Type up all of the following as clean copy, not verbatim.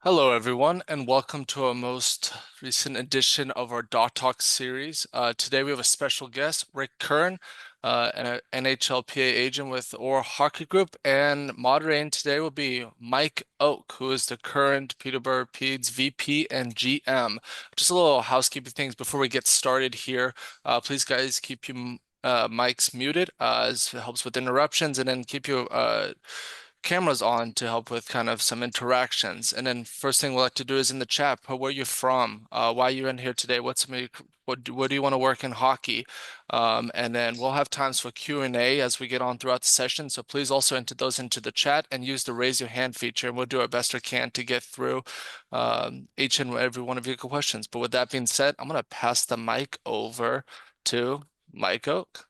Hello, everyone, and welcome to our most recent edition of our Dot Talk series. Today we have a special guest, Rick Curran, an NHLPA agent with Orr Hockey Group, and moderating today will be Mike Oak, who is the current Peterborough Peds VP and GM. Just a little housekeeping things before we get started here. Please, guys, keep your mics muted as it helps with interruptions, and then keep your cameras on to help with kind of some interactions. And then first thing we'll like to do is in the chat, put where you're from, why you're in here today, what do you want to work in hockey? And then we'll have times for Q&A as we get on throughout the session. So please also enter those into the chat and use the raise your hand feature, and we'll do our best we can to get through each and every one of your questions. But with that being said, I'm going to pass the mic over to Mike Oak.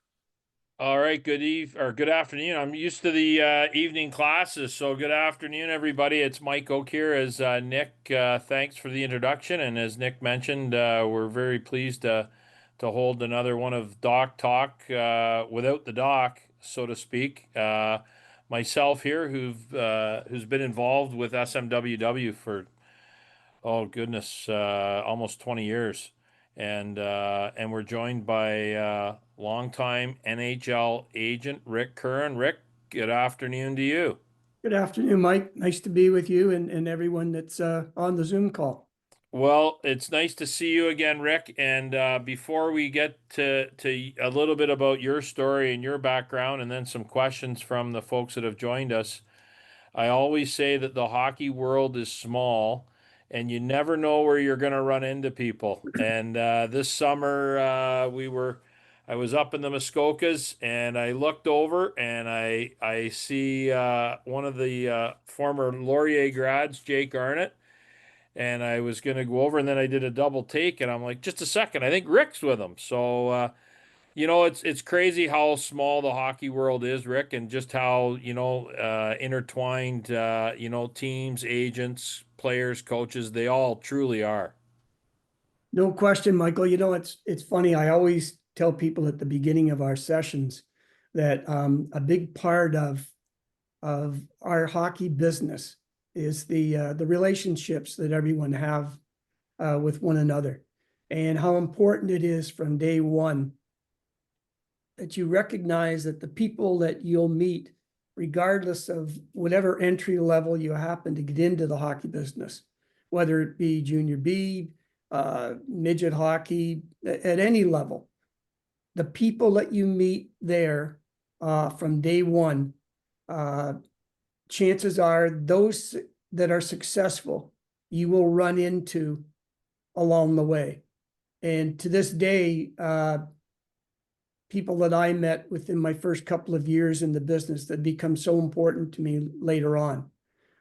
All right, good afternoon. I'm used to the evening classes, so good afternoon, everybody. It's Mike Oak here. As Nick, thanks for the introduction, and as Nick mentioned, we're very pleased to hold another one of Doc Talk without the doc, so to speak. Myself here, who's been involved with SMWW for almost 20 years. And we're joined by longtime NHL agent Rick Curran. Rick, good afternoon to you. Good afternoon, Mike. Nice to be with you and everyone that's on the Zoom call. Well, it's nice to see you again, Rick. And before we get to a little bit about your story and your background, and then some questions from the folks that have joined us, I always say that the hockey world is small and you never know where you're going to run into people. And this summer, I was up in the Muskokas and I looked over and I see one of the former Laurier grads, Jake Arnott. And I was going to go over and then I did a double take and I'm like, just a second, I think Rick's with him. So, it's crazy how small the hockey world is, Rick, and just how, intertwined, teams, agents, players, coaches, they all truly are. No question, Michael. It's funny. I always tell people at the beginning of our sessions that a big part of our hockey business is the relationships that everyone have with one another, and how important it is from day one that you recognize that the people that you'll meet, regardless of whatever entry level you happen to get into the hockey business, whether it be junior B, midget hockey, at any level, the people that you meet there from day one, chances are those that are successful, you will run into along the way. And to this day, people that I met within my first couple of years in the business that become so important to me later on,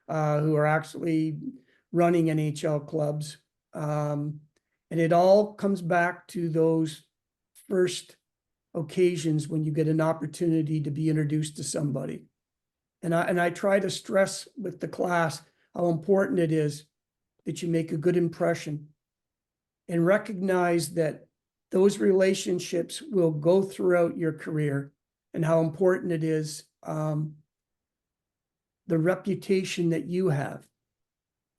who are actually running NHL clubs. And it all comes back to those first occasions when you get an opportunity to be introduced to somebody. And I try to stress with the class how important it is that you make a good impression and recognize that those relationships will go throughout your career, and how important it is the reputation that you have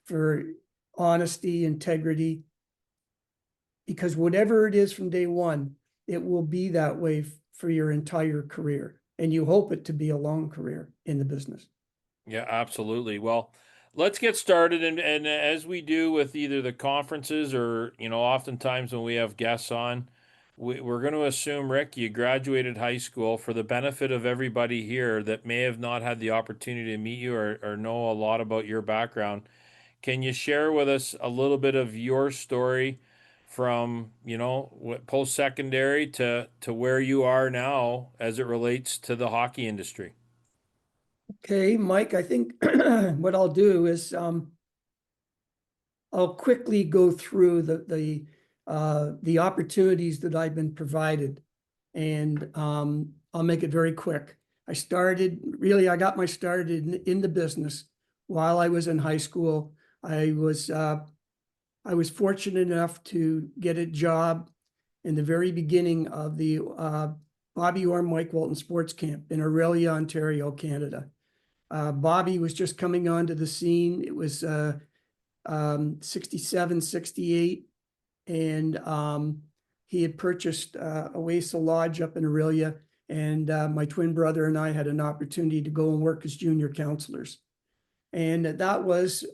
for honesty, integrity, because whatever it is from day one, it will be that way for your entire career, and you hope it to be a long career in the business. Yeah, absolutely. Well, let's get started. And as we do with either the conferences or, oftentimes when we have guests on, we're going to assume, Rick, you graduated high school. For the benefit of everybody here that may have not had the opportunity to meet you or know a lot about your background, can you share with us a little bit of your story from, post-secondary to where you are now as it relates to the hockey industry? Okay, Mike, I think what I'll do is I'll quickly go through the opportunities that I've been provided, and I'll make it very quick. I got my start in the business while I was in high school. I was fortunate enough to get a job in the very beginning of the Bobby Orr Mike Walton Sports Camp in Aurelia, Ontario, Canada. Bobby was just coming onto the scene. It was 67, 68, and he had purchased Oasis Lodge up in Aurelia, and my twin brother and I had an opportunity to go and work as junior counselors. And that was,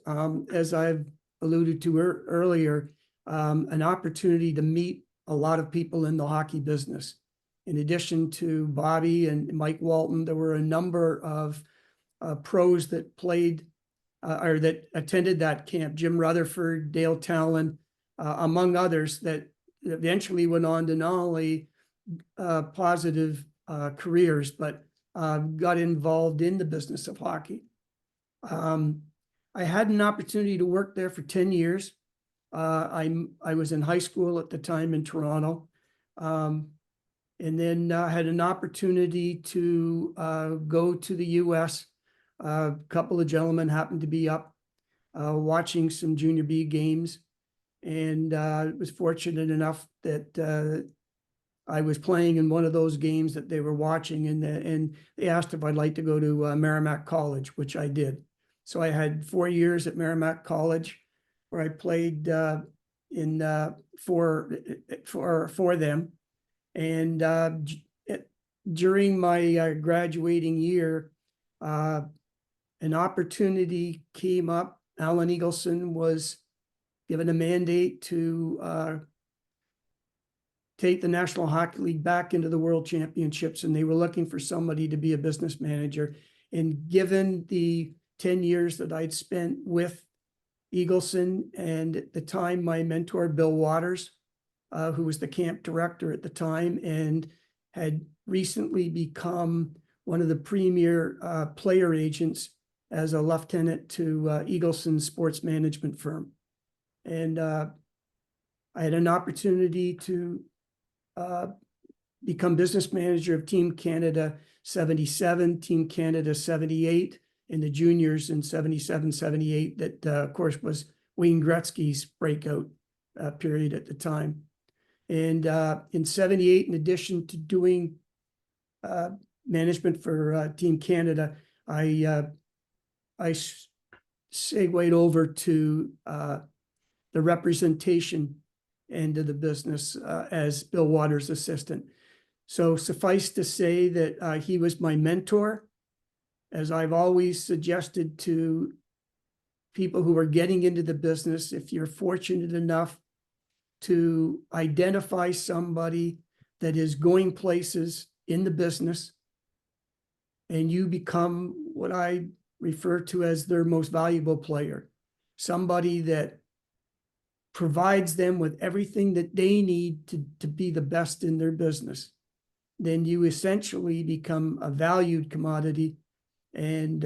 as I've alluded to earlier, an opportunity to meet a lot of people in the hockey business. In addition to Bobby and Mike Walton, there were a number of pros that played or that attended that camp. Jim Rutherford, Dale Talon, among others, that eventually went on to not only positive careers, but got involved in the business of hockey. I had an opportunity to work there for 10 years. I was in high school at the time in Toronto. And then had an opportunity to go to the US. A couple of gentlemen happened to be up watching some Junior B games, and was fortunate enough that I was playing in one of those games that they were watching, and they asked if I'd like to go to Merrimack College, which I did. So I had 4 years at Merrimack College, where I played for them, and during my graduating year, an opportunity came up. Alan Eagleson was given a mandate to take the National Hockey League back into the World Championships, and they were looking for somebody to be a business manager. And given the 10 years that I'd spent with Eagleson, and at the time my mentor, Bill Waters, who was the camp director at the time and had recently become one of the premier player agents as a lieutenant to Eagleson's sports management firm. And I had an opportunity to become business manager of Team Canada 77, Team Canada 78, and the juniors in 77, 78, that of course was Wayne Gretzky's breakout period at the time. And in 78, in addition to doing management for Team Canada, I segued over to the representation end of the business as Bill Waters' assistant. So suffice to say that he was my mentor. As I've always suggested to people who are getting into the business, if you're fortunate enough to identify somebody that is going places in the business, and you become what I refer to as their most valuable player, somebody that provides them with everything that they need to be the best in their business, then you essentially become a valued commodity, and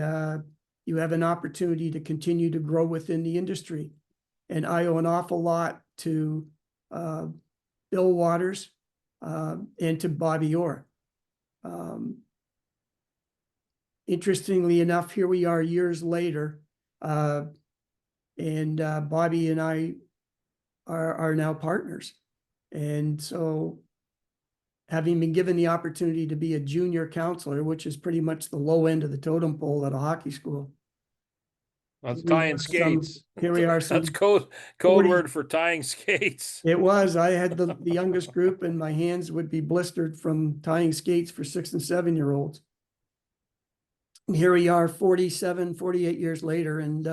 you have an opportunity to continue to grow within the industry. And I owe an awful lot to Bill Waters and to Bobby Orr. Interestingly enough, here we are years later, and Bobby and I are now partners. And so, having been given the opportunity to be a junior counselor, which is pretty much the low end of the totem pole at a hockey school. That's tying skates. Here we are. That's code 40 word for tying skates. It was. I had the youngest group, and my hands would be blistered from tying skates for 6 and 7-year-olds. And here we are 47, 48 years later, and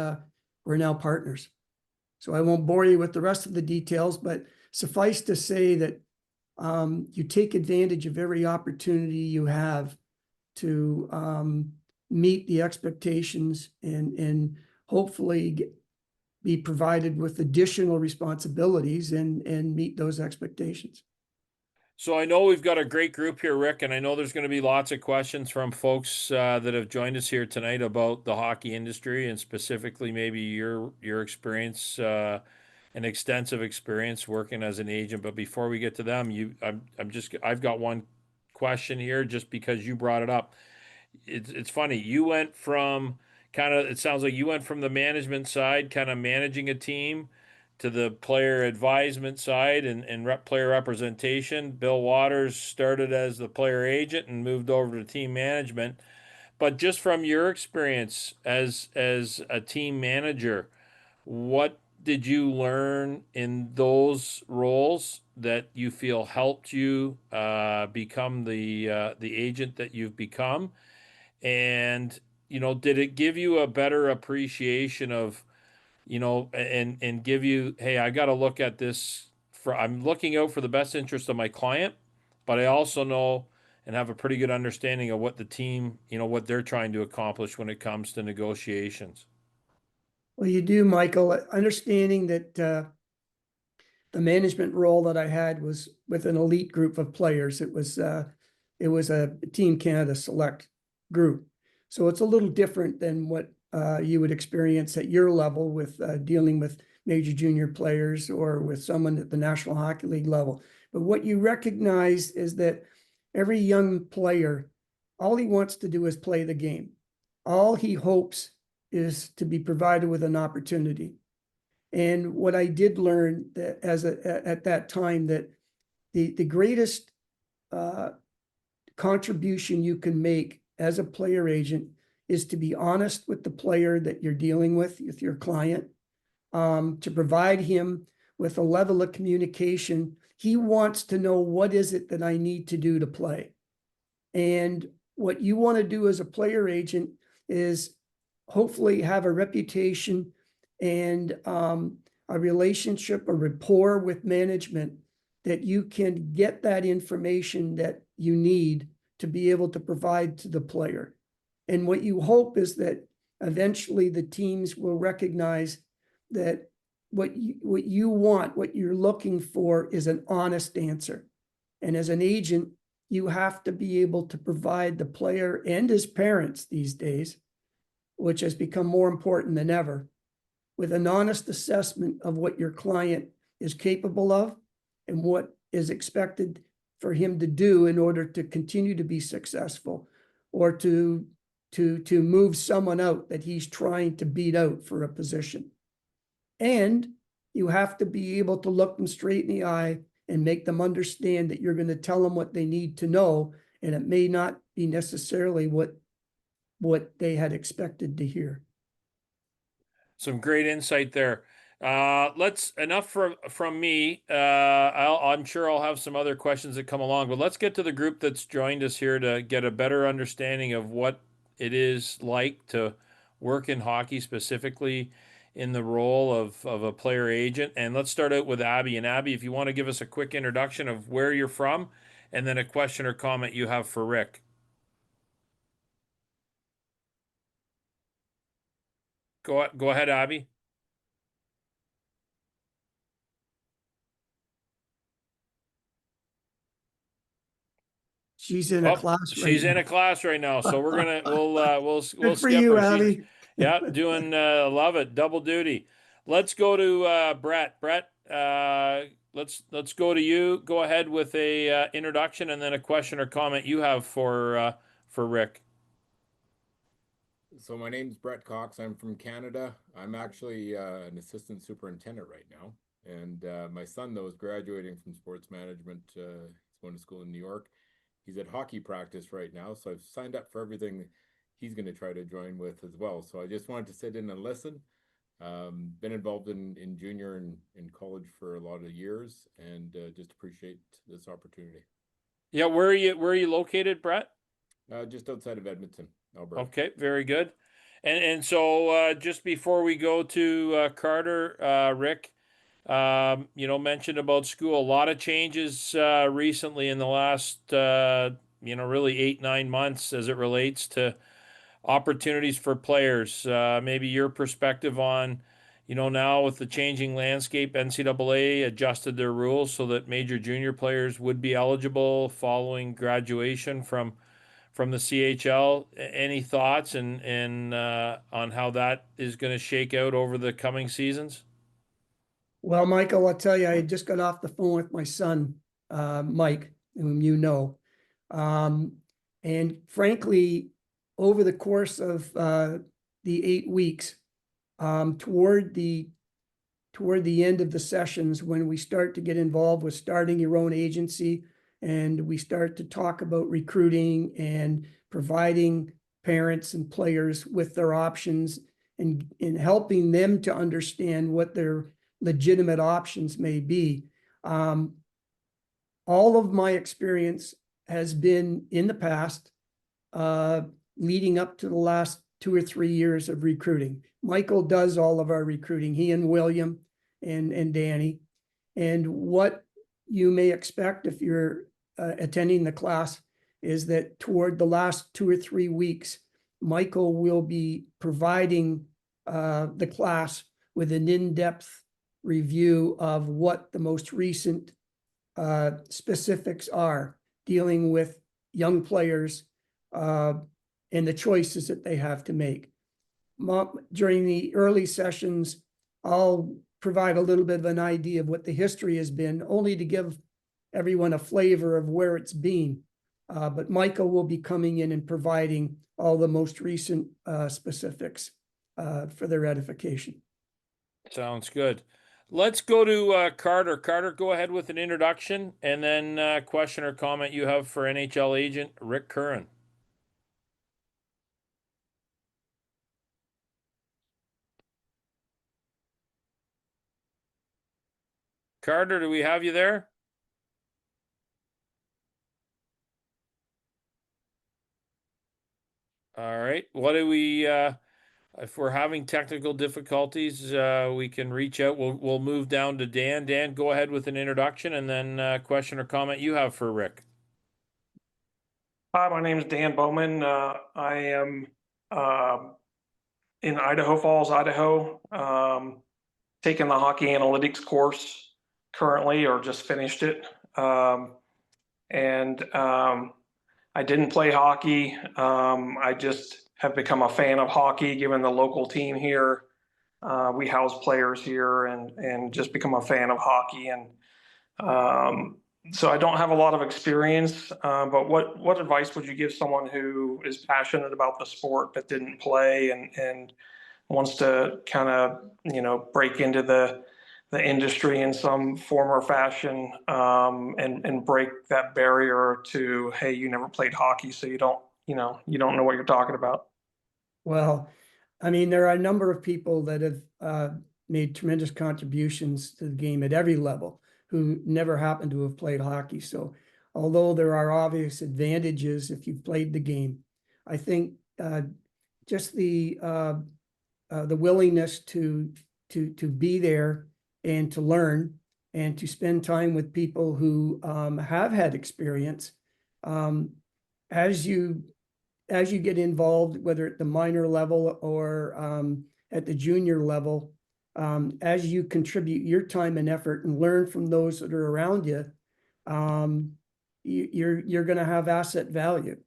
we're now partners. So I won't bore you with the rest of the details, but suffice to say that you take advantage of every opportunity you have to meet the expectations and hopefully be provided with additional responsibilities and meet those expectations. So I know we've got a great group here, Rick, and I know there's going to be lots of questions from folks that have joined us here tonight about the hockey industry, and specifically maybe your experience, an extensive experience working as an agent. But before we get to them, I've got one question here just because you brought it up. It's funny. You went from it sounds like you went from the management side, kind of managing a team, to the player advisement side and player representation. Bill Waters started as the player agent and moved over to team management. But just from your experience as a team manager, what did you learn in those roles that you feel helped you become the agent that you've become? And did it give you a better appreciation of and give you, hey, I got to look at this I'm looking out for the best interest of my client, but I also know and have a pretty good understanding of what the team, what they're trying to accomplish when it comes to negotiations. Well, you do, Michael, understanding that the management role that I had was with an elite group of players. It was a Team Canada select group. So it's a little different than what you would experience at your level with dealing with major junior players or with someone at the National Hockey League level. But what you recognize is that every young player, all he wants to do is play the game. All he hopes is to be provided with an opportunity. And what I did learn that at that time, that the greatest contribution you can make as a player agent is to be honest with the player that you're dealing with your client, to provide him with a level of communication. He wants to know, what is it that I need to do to play? And what you want to do as a player agent is hopefully have a reputation and a relationship, a rapport with management, that you can get that information that you need to be able to provide to the player. And what you hope is that eventually the teams will recognize that what you want, what you're looking for, is an honest answer. And as an agent, you have to be able to provide the player and his parents these days, which has become more important than ever, with an honest assessment of what your client is capable of and what is expected for him to do in order to continue to be successful, or to move someone out that he's trying to beat out for a position. And you have to be able to look them straight in the eye and make them understand that you're going to tell them what they need to know, and it may not be necessarily what they had expected to hear. Some great insight there. Let's enough from me. I'm sure I'll have some other questions that come along, but let's get to the group that's joined us here to get a better understanding of what it is like to work in hockey, specifically in the role of a player agent. And let's start out with Abby. And Abby, if you want to give us a quick introduction of where you're from, and then a question or comment you have for Rick. Go ahead, Abby. She's in a class right She's in now. a class right now, so we'll Good for skip you, her. She's Abby. yeah, doing love it, double duty. Let's go to Brett. Brett, let's go to you. Go ahead with a introduction and then a question or comment you have for Rick. So my name's Brett Cox. I'm from Canada. I'm actually an assistant superintendent right now. And my son, though, is graduating from sports management. He's going to school in New York. He's at hockey practice right now. So I've signed up for everything he's going to try to join with as well. So I just wanted to sit in and listen. Been involved in junior and in college for a lot of years, and just appreciate this opportunity. Yeah, where are you located, Brett? Just outside of Edmonton, Alberta. Okay, very good. And so just before we go to Carter, Rick, mentioned about school. A lot of changes recently in the last really 8-9 months as it relates to opportunities for players. Maybe your perspective on, now with the changing landscape, NCAA adjusted their rules so that major junior players would be eligible following graduation from the CHL. Any thoughts and on how that is going to shake out over the coming seasons? Well, Michael, I'll tell you, I just got off the phone with my son, Mike, whom you know. And frankly, over the course of the 8 weeks, toward the end of the sessions, when we start to get involved with starting your own agency, and we start to talk about recruiting and providing parents and players with their options in helping them to understand what their legitimate options may be. All of my experience has been in the past, leading up to the last 2 or 3 years of recruiting. Michael does all of our recruiting, he and William and Danny. And what you may expect if you're attending the class is that toward the last 2 or 3 weeks, Michael will be providing the class with an in-depth review of what the most recent specifics are dealing with young players and the choices that they have to make. During the early sessions, I'll provide a little bit of an idea of what the history has been, only to give everyone a flavor of where it's been. But Michael will be coming in and providing all the most recent specifics for their edification. Sounds good. Let's go to Carter. Carter, go ahead with an introduction and then question or comment you have for NHL agent Rick Curran. Carter, do we have you there? All right. What do we if we're having technical difficulties, we can reach out. We'll move down to Dan. Dan, go ahead with an introduction and then question or comment you have for Rick. Hi, my name is Dan Bowman. I am in Idaho Falls, Idaho, taking the hockey analytics course currently, or just finished it. And I didn't play hockey. I just have become a fan of hockey, given the local team here. We house players here, and just become a fan of hockey. And so I don't have a lot of experience, but what advice would you give someone who is passionate about the sport but didn't play and wants to kind of break into the industry in some form or fashion, and break that barrier to, hey, you never played hockey, so you don't know what you're talking about? Well, I mean, there are a number of people that have made tremendous contributions to the game at every level who never happened to have played hockey. So although there are obvious advantages if you've played the game, I think just the willingness to be there and to learn and to spend time with people who have had experience, as you get involved, whether at the minor level or at the junior level, as you contribute your time and effort and learn from those that are around you, you're going to have asset value.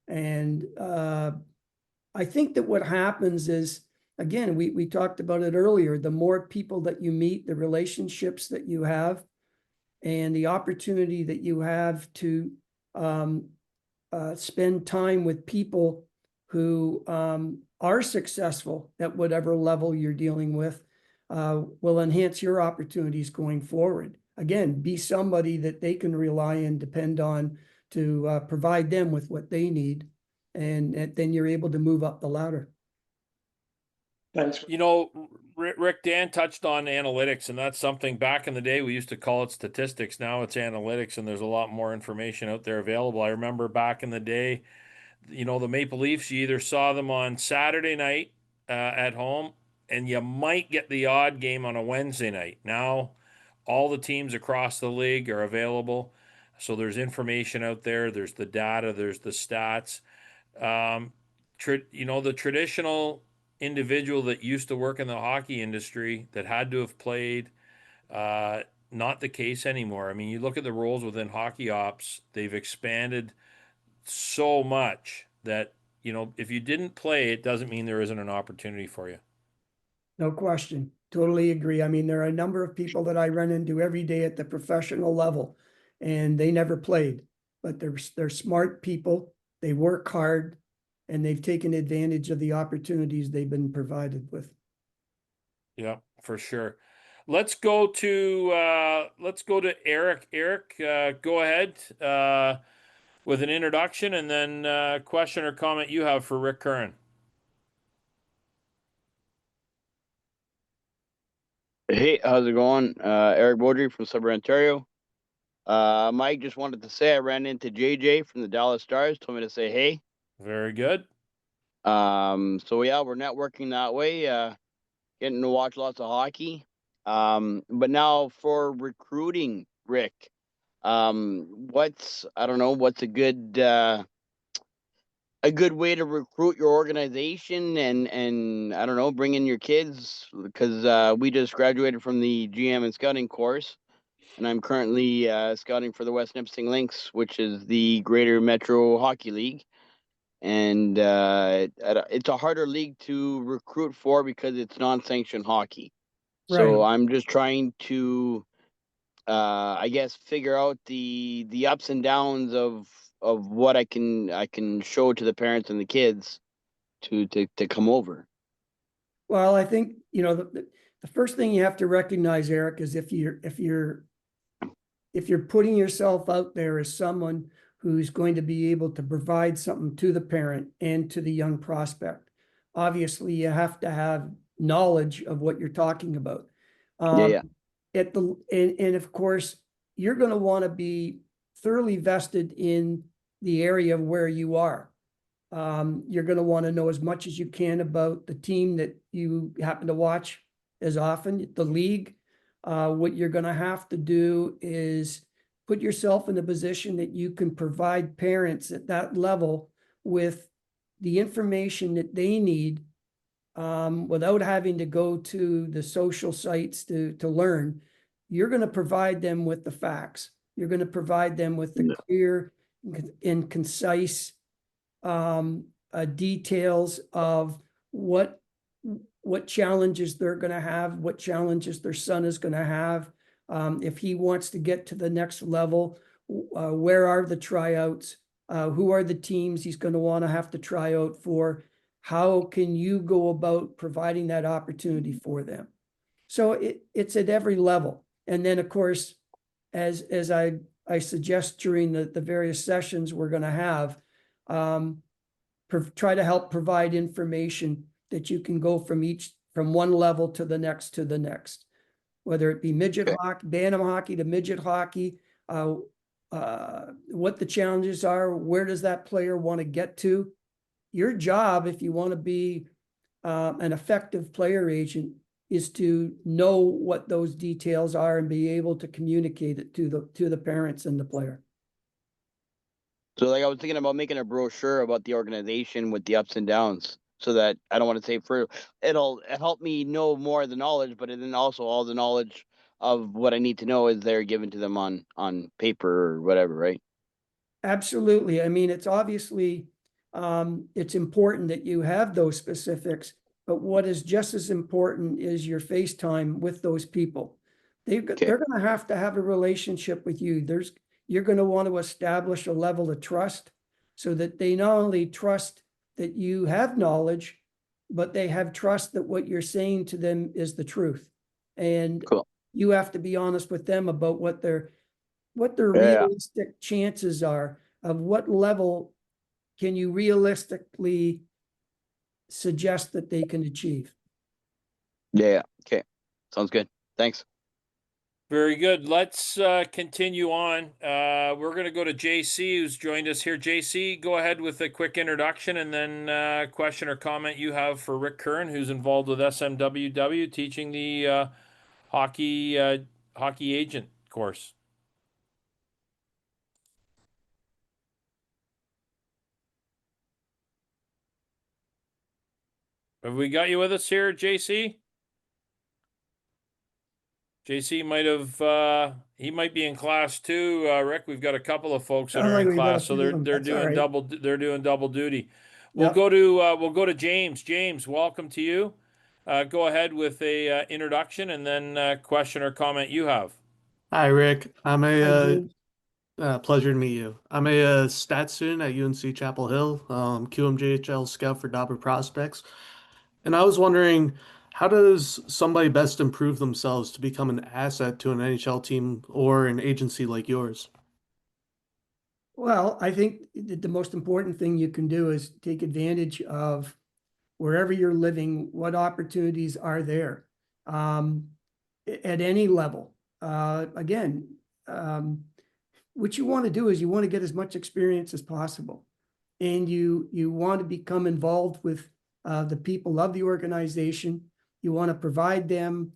And I think that what happens is, again, we talked about it earlier, the more people that you meet, the relationships that you have, and the opportunity that you have to spend time with people who are successful at whatever level you're dealing with, will enhance your opportunities going forward. Again, be somebody that they can rely and depend on to provide them with what they need, and then you're able to move up the ladder. Thanks. Rick, Dan touched on analytics, and that's something back in the day we used to call it statistics. Now it's analytics, and there's a lot more information out there available. I remember back in the day, the Maple Leafs, you either saw them on Saturday night at home, and you might get the odd game on a Wednesday night. Now all the teams across the league are available. So there's information out there. There's the data. There's the stats. The traditional individual that used to work in the hockey industry that had to have played, not the case anymore. I mean, you look at the roles within hockey ops, they've expanded so much that, if you didn't play, it doesn't mean there isn't an opportunity for you. No question. Totally agree. I mean, there are a number of people that I run into every day at the professional level, and they never played, but they're smart people. They work hard, and they've taken advantage of the opportunities they've been provided with. Yeah, for sure. Let's go to Eric. Eric, go ahead with an introduction and then question or comment you have for Rick Curran. Hey, how's it going? Eric Beaudry from Sudbury, Ontario. Mike, just wanted to say I ran into JJ from the Dallas Stars, told me to say hey. Very good. So yeah, we're networking that way, getting to watch lots of hockey. But now for recruiting, Rick, I don't know, what's a good way to recruit your organization and I don't know, bring in your kids because we just graduated from the GM and scouting course. And I'm currently scouting for the West Nipissing Lynx, which is the Greater Metro Hockey League. And it's a harder league to recruit for because it's non-sanctioned hockey. Right. So I'm just trying to, I guess, figure out the ups and downs of what I can show to the parents and the kids to come over. Well, I think, the first thing you have to recognize, Eric, is if you're putting yourself out there as someone who's going to be able to provide something to the parent and to the young prospect, obviously you have to have knowledge of what you're talking about. Yeah. And of course, you're going to want to be thoroughly vested in the area of where you are. You're going to want to know as much as you can about the team that you happen to watch as often, the league. What you're going to have to do is put yourself in a position that you can provide parents at that level with the information that they need, without having to go to the social sites to learn. You're going to provide them with the facts. You're going to provide them with the clear and concise details of what challenges they're going to have, what challenges their son is going to have. If he wants to get to the next level, where are the tryouts? Who are the teams he's going to want to have to try out for? How can you go about providing that opportunity for them? So it's at every level. And then, of course, as I suggest during the various sessions we're going to have, try to help provide information that you can go from one level to the next, whether it be midget Okay. hockey, bantam hockey to midget hockey, what the challenges are, where does that player want to get to? Your job, if you want to be an effective player agent, is to know what those details are and be able to communicate it to the parents and the player. So like I was thinking about making a brochure about the organization with the ups and downs so that I don't want to say it'll help me know more of the knowledge, but then also all the knowledge of what I need to know is there given to them on paper or whatever, right? Absolutely. I mean, it's obviously, it's important that you have those specifics, but what is just as important is your FaceTime with those people. They're going to have a relationship with you. You're going to want to establish a level of trust so that they not only trust that you have knowledge, but they have trust that what you're saying to them is the truth. And Cool. you have to be honest with them about what their Yeah. realistic chances are, of what level can you realistically suggest that they can achieve. Yeah. Okay. Sounds good. Thanks. Very good. Let's continue on. We're going to go to JC, who's joined us here. JC, go ahead with a quick introduction and then question or comment you have for Rick Curran, who's involved with SMWW, teaching the hockey agent course. Have we got you with us here, JC? JC might have he might be in class too, Rick. We've got a couple of folks that Sounds are like in we've got a class, so few of them. they're That's all doing right. they're doing double duty. We'll Yep. go to James. James, welcome to you. Go ahead with a introduction and then question or comment you have. Hi, Rick. I'm Hi, a James. pleasure to meet you. I'm a stats student at UNC Chapel Hill, QMJHL scout for Dobber Prospects. And I was wondering, how does somebody best improve themselves to become an asset to an NHL team or an agency like yours? Well, I think that the most important thing you can do is take advantage of wherever you're living, what opportunities are there. at any level. Again, what you want to do is you want to get as much experience as possible. And you want to become involved with the people of the organization. You want to provide them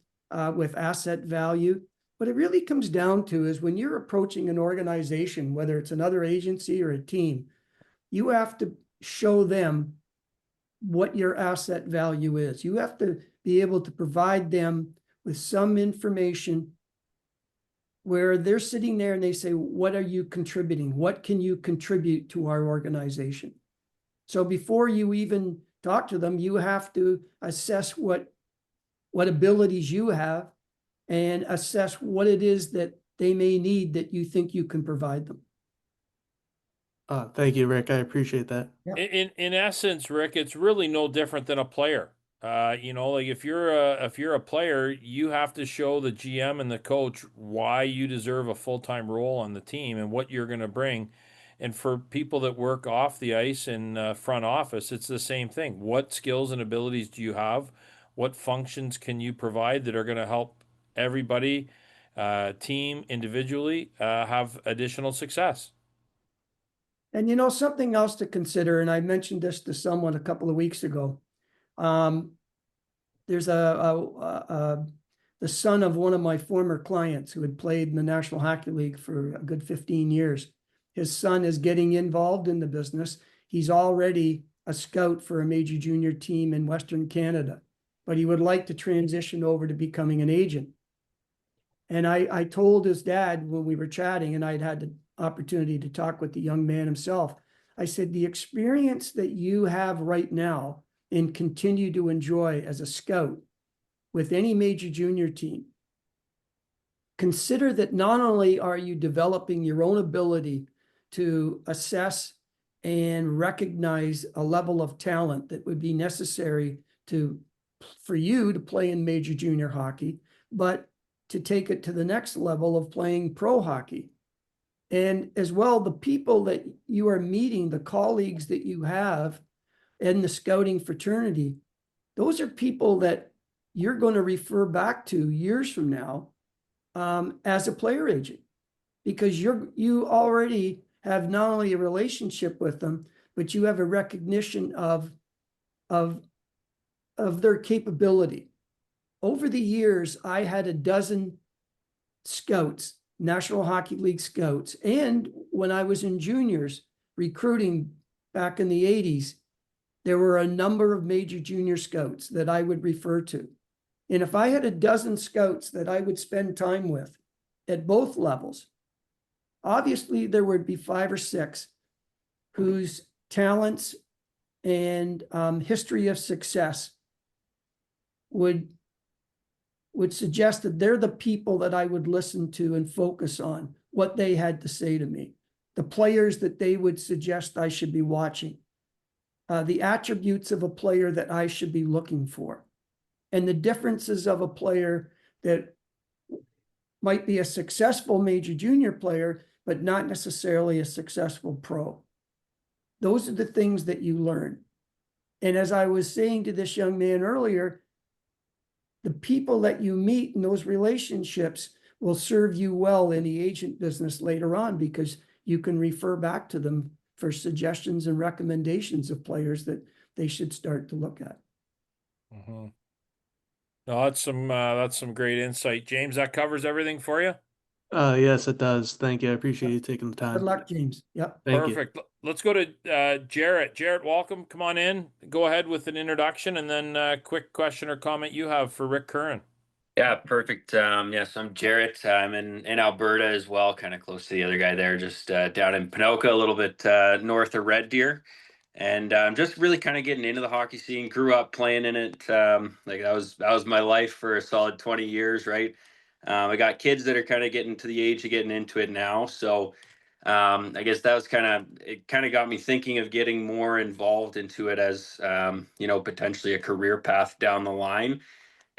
with asset value. What it really comes down to is when you're approaching an organization, whether it's another agency or a team, you have to show them what your asset value is. You have to be able to provide them with some information where they're sitting there and they say, what are you contributing? What can you contribute to our organization? So before you even talk to them, you have to assess what abilities you have and assess what it is that they may need that you think you can provide them. Thank you, Rick. I appreciate that. In essence, Rick, it's really no different than a player. Like if you're a player, you have to show the GM and the coach why you deserve a full-time role on the team and what you're going to bring. And for people that work off the ice in front office, it's the same thing. What skills and abilities do you have? What functions can you provide that are going to help everybody, team, individually, have additional success? And something else to consider, and I mentioned this to someone a couple of weeks ago. There's the son of one of my former clients who had played in the National Hockey League for a good 15 years. His son is getting involved in the business. He's already a scout for a major junior team in Western Canada, but he would like to transition over to becoming an agent. And I told his dad when we were chatting, and I'd had the opportunity to talk with the young man himself, I said, the experience that you have right now and continue to enjoy as a scout with any major junior team, consider that not only are you developing your own ability to assess and recognize a level of talent that would be necessary for you to play in major junior hockey, but to take it to the next level of playing pro hockey. And as well, the people that you are meeting, the colleagues that you have in the scouting fraternity, those are people that you're going to refer back to years from now as a player agent, because you already have not only a relationship with them, but you have a recognition of their capability. Over the years, I had a dozen scouts, National Hockey League scouts, and when I was in juniors recruiting back in the 80s, there were a number of major junior scouts that I would refer to. And if I had a dozen scouts that I would spend time with at both levels, obviously there would be 5 or 6 whose talents and history of success would suggest that they're the people that I would listen to and focus on what they had to say to me, the players that they would suggest I should be watching, the attributes of a player that I should be looking for, and the differences of a player that might be a successful major junior player, but not necessarily a successful pro. Those are the things that you learn. And as I was saying to this young man earlier, the people that you meet in those relationships will serve you well in the agent business later on, because you can refer back to them for suggestions and recommendations of players that they should start to look at. Mm-hmm. No, that's some great insight, James. That covers everything for you. Yes, it does. Thank you. I appreciate you taking the time. Good luck, James. Yep. Thank you. Perfect. Let's go to Jarrett. Jarrett, welcome. Come on in. Go ahead with an introduction and then a quick question or comment you have for Rick Curran. Yeah, perfect. Yes, I'm Jarrett. I'm in Alberta as well, kind of close to the other guy there, just down in Ponoka, a little bit north of Red Deer. And I'm just really kind of getting into the hockey scene. Grew up playing in it. Like that was my life for a solid 20 years, right? I got kids that are kind of getting to the age of getting into it now. So I guess that was it kind of got me thinking of getting more involved into it as, potentially a career path down the line.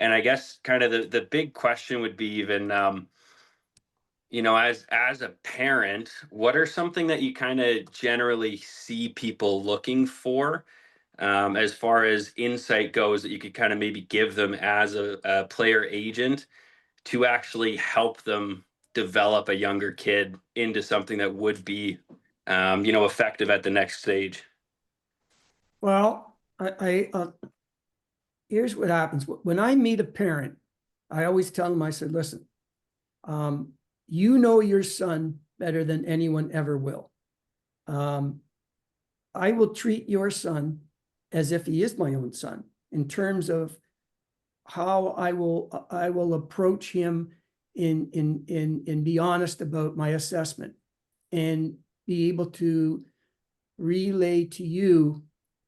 And I guess kind of the big question would be even, as a parent, what are something that you kind of generally see people looking for, as far as insight goes, that you could kind of maybe give them as a player agent to actually help them develop a younger kid into something that would be, effective at the next stage? Well, here's what happens. When I meet a parent, I always tell them, I said, listen, you know your son better than anyone ever will. I will treat your son as if he is my own son in terms of how I will approach him in be honest about my assessment and be able to relay to you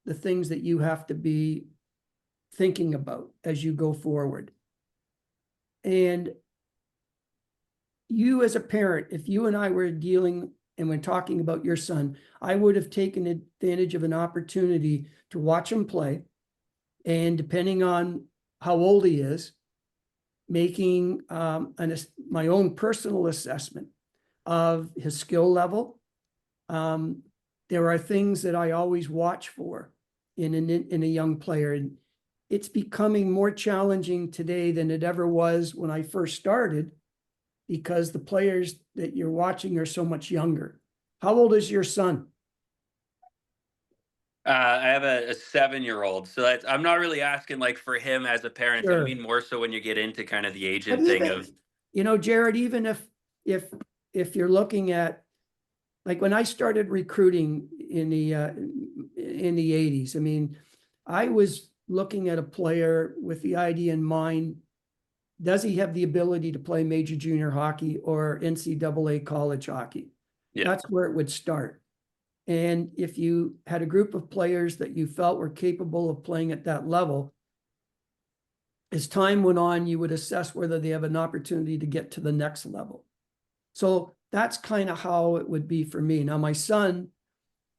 the things that you have to be thinking about as you go forward. And you as a parent, if you and I were dealing and when talking about your son, I would have taken advantage of an opportunity to watch him play. And depending on how old he is, making my own personal assessment of his skill level. There are things that I always watch for in a young player. And it's becoming more challenging today than it ever was when I first started, because the players that you're watching are so much younger. How old is your son? I have a 7-year-old, so I'm not really asking like for him as a parent. Sure. I mean more so when you get into kind of the But agent thing even, of, Jared, even if you're looking at, like when I started recruiting in the 80s, I mean, I was looking at a player with the idea in mind, does he have the ability to play major junior hockey or NCAA college hockey? Yeah. That's where it would start. And if you had a group of players that you felt were capable of playing at that level, as time went on, you would assess whether they have an opportunity to get to the next level. So that's kind of how it would be for me. Now, my son,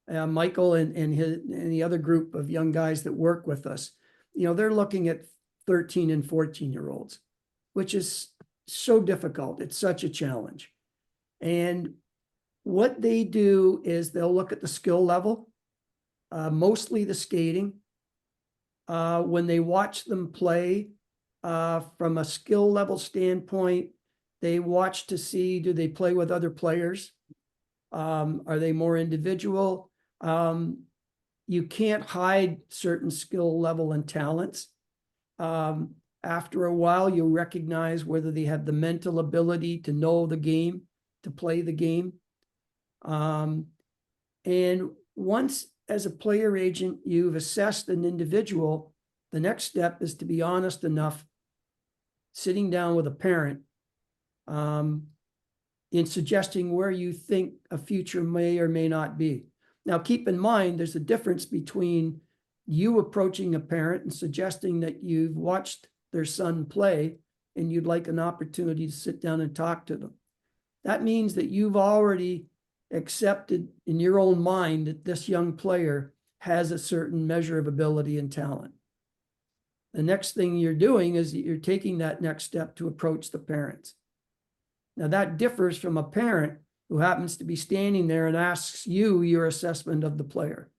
Michael, and the other group of young guys that work with us, they're looking at 13 and 14-year-olds, which is so difficult. It's such a challenge. And what they do is they'll look at the skill level, mostly the skating. When they watch them play, from a skill level standpoint, they watch to see, do they play with other players? Are they more individual? You can't hide certain skill level and talents. After a while, you'll recognize whether they have the mental ability to know the game, to play the game. And once, as a player agent, you've assessed an individual, the next step is to be honest enough, sitting down with a parent, in suggesting where you think a future may or may not be. Now, keep in mind, there's a difference between you approaching a parent and suggesting that you've watched their son play and you'd like an opportunity to sit down and talk to them. That means that you've already accepted in your own mind that this young player has a certain measure of ability and talent. The next thing you're doing is you're taking that next step to approach the parents. Now, that differs from a parent who happens to be standing there and asks you your assessment of the player.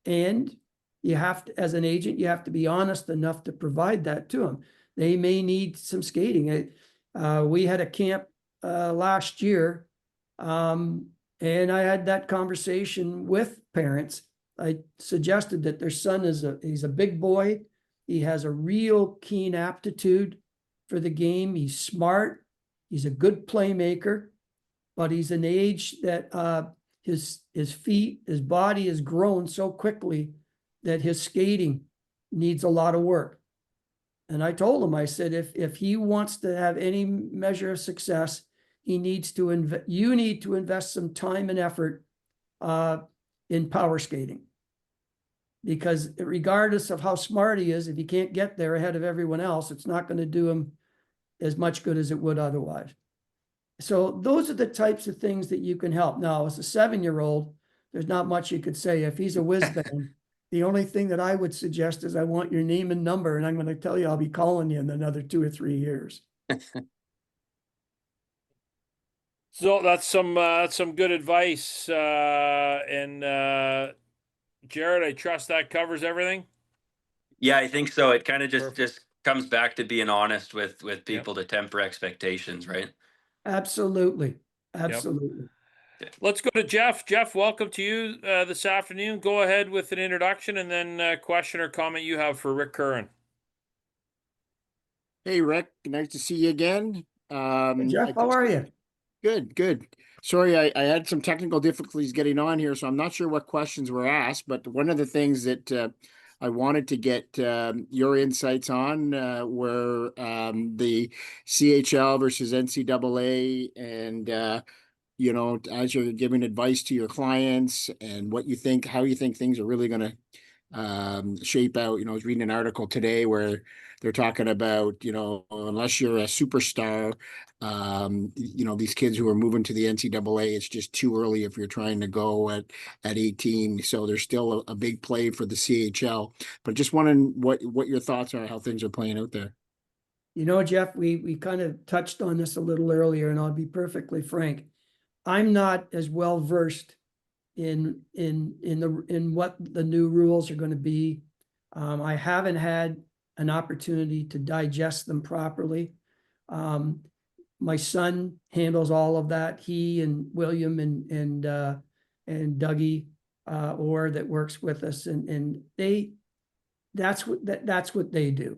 And you have to, as an agent, you have to be honest enough to provide that to them. They may need some skating. We had a camp last year, and I had that conversation with parents. I suggested that their son he's a big boy. He has a real keen aptitude for the game. He's smart. He's a good playmaker, but he's an age that his feet, his body has grown so quickly that his skating needs a lot of work. And I told him, I said, if he wants to have any measure of success, he needs to you need to invest some time and effort in power skating. Because regardless of how smart he is, if he can't get there ahead of everyone else, it's not going to do him as much good as it would otherwise. So those are the types of things that you can help. Now, as a 7-year-old, there's not much you could say. If he's a whiz bang, the only thing that I would suggest is I want your name and number, and I'm going to tell you I'll be calling you in another 2 or 3 years. So that's some good advice. And Jared, I trust that covers everything. Yeah, I think so. It kind of just Perfect. comes back to being honest with people to temper expectations, right? Absolutely. Absolutely. Let's go to Jeff. Jeff, welcome to you this afternoon. Go ahead with an introduction and then a question or comment you have for Rick Curran. Hey, Rick, nice to see you again. Jeff, how are you? Good, good. Sorry, I had some technical difficulties getting on here, so I'm not sure what questions were asked, but one of the things that I wanted to get your insights on were the CHL versus NCAA and you know, as you're giving advice to your clients and what you think, how you think things are really going to shape out. You know, I was reading an article today where they're talking about, you know, unless you're a superstar, you know, these kids who are moving to the NCAA, it's just too early if you're trying to go at 18. So there's still a big play for the CHL. But just wondering what your thoughts are, how things are playing out there. You know, Jeff, we kind of touched on this a little earlier, and I'll be perfectly frank. I'm not as well versed in what the new rules are going to be. I haven't had an opportunity to digest them properly. My son handles all of that. He and William and Dougie Orr that works with us, and that's what they do.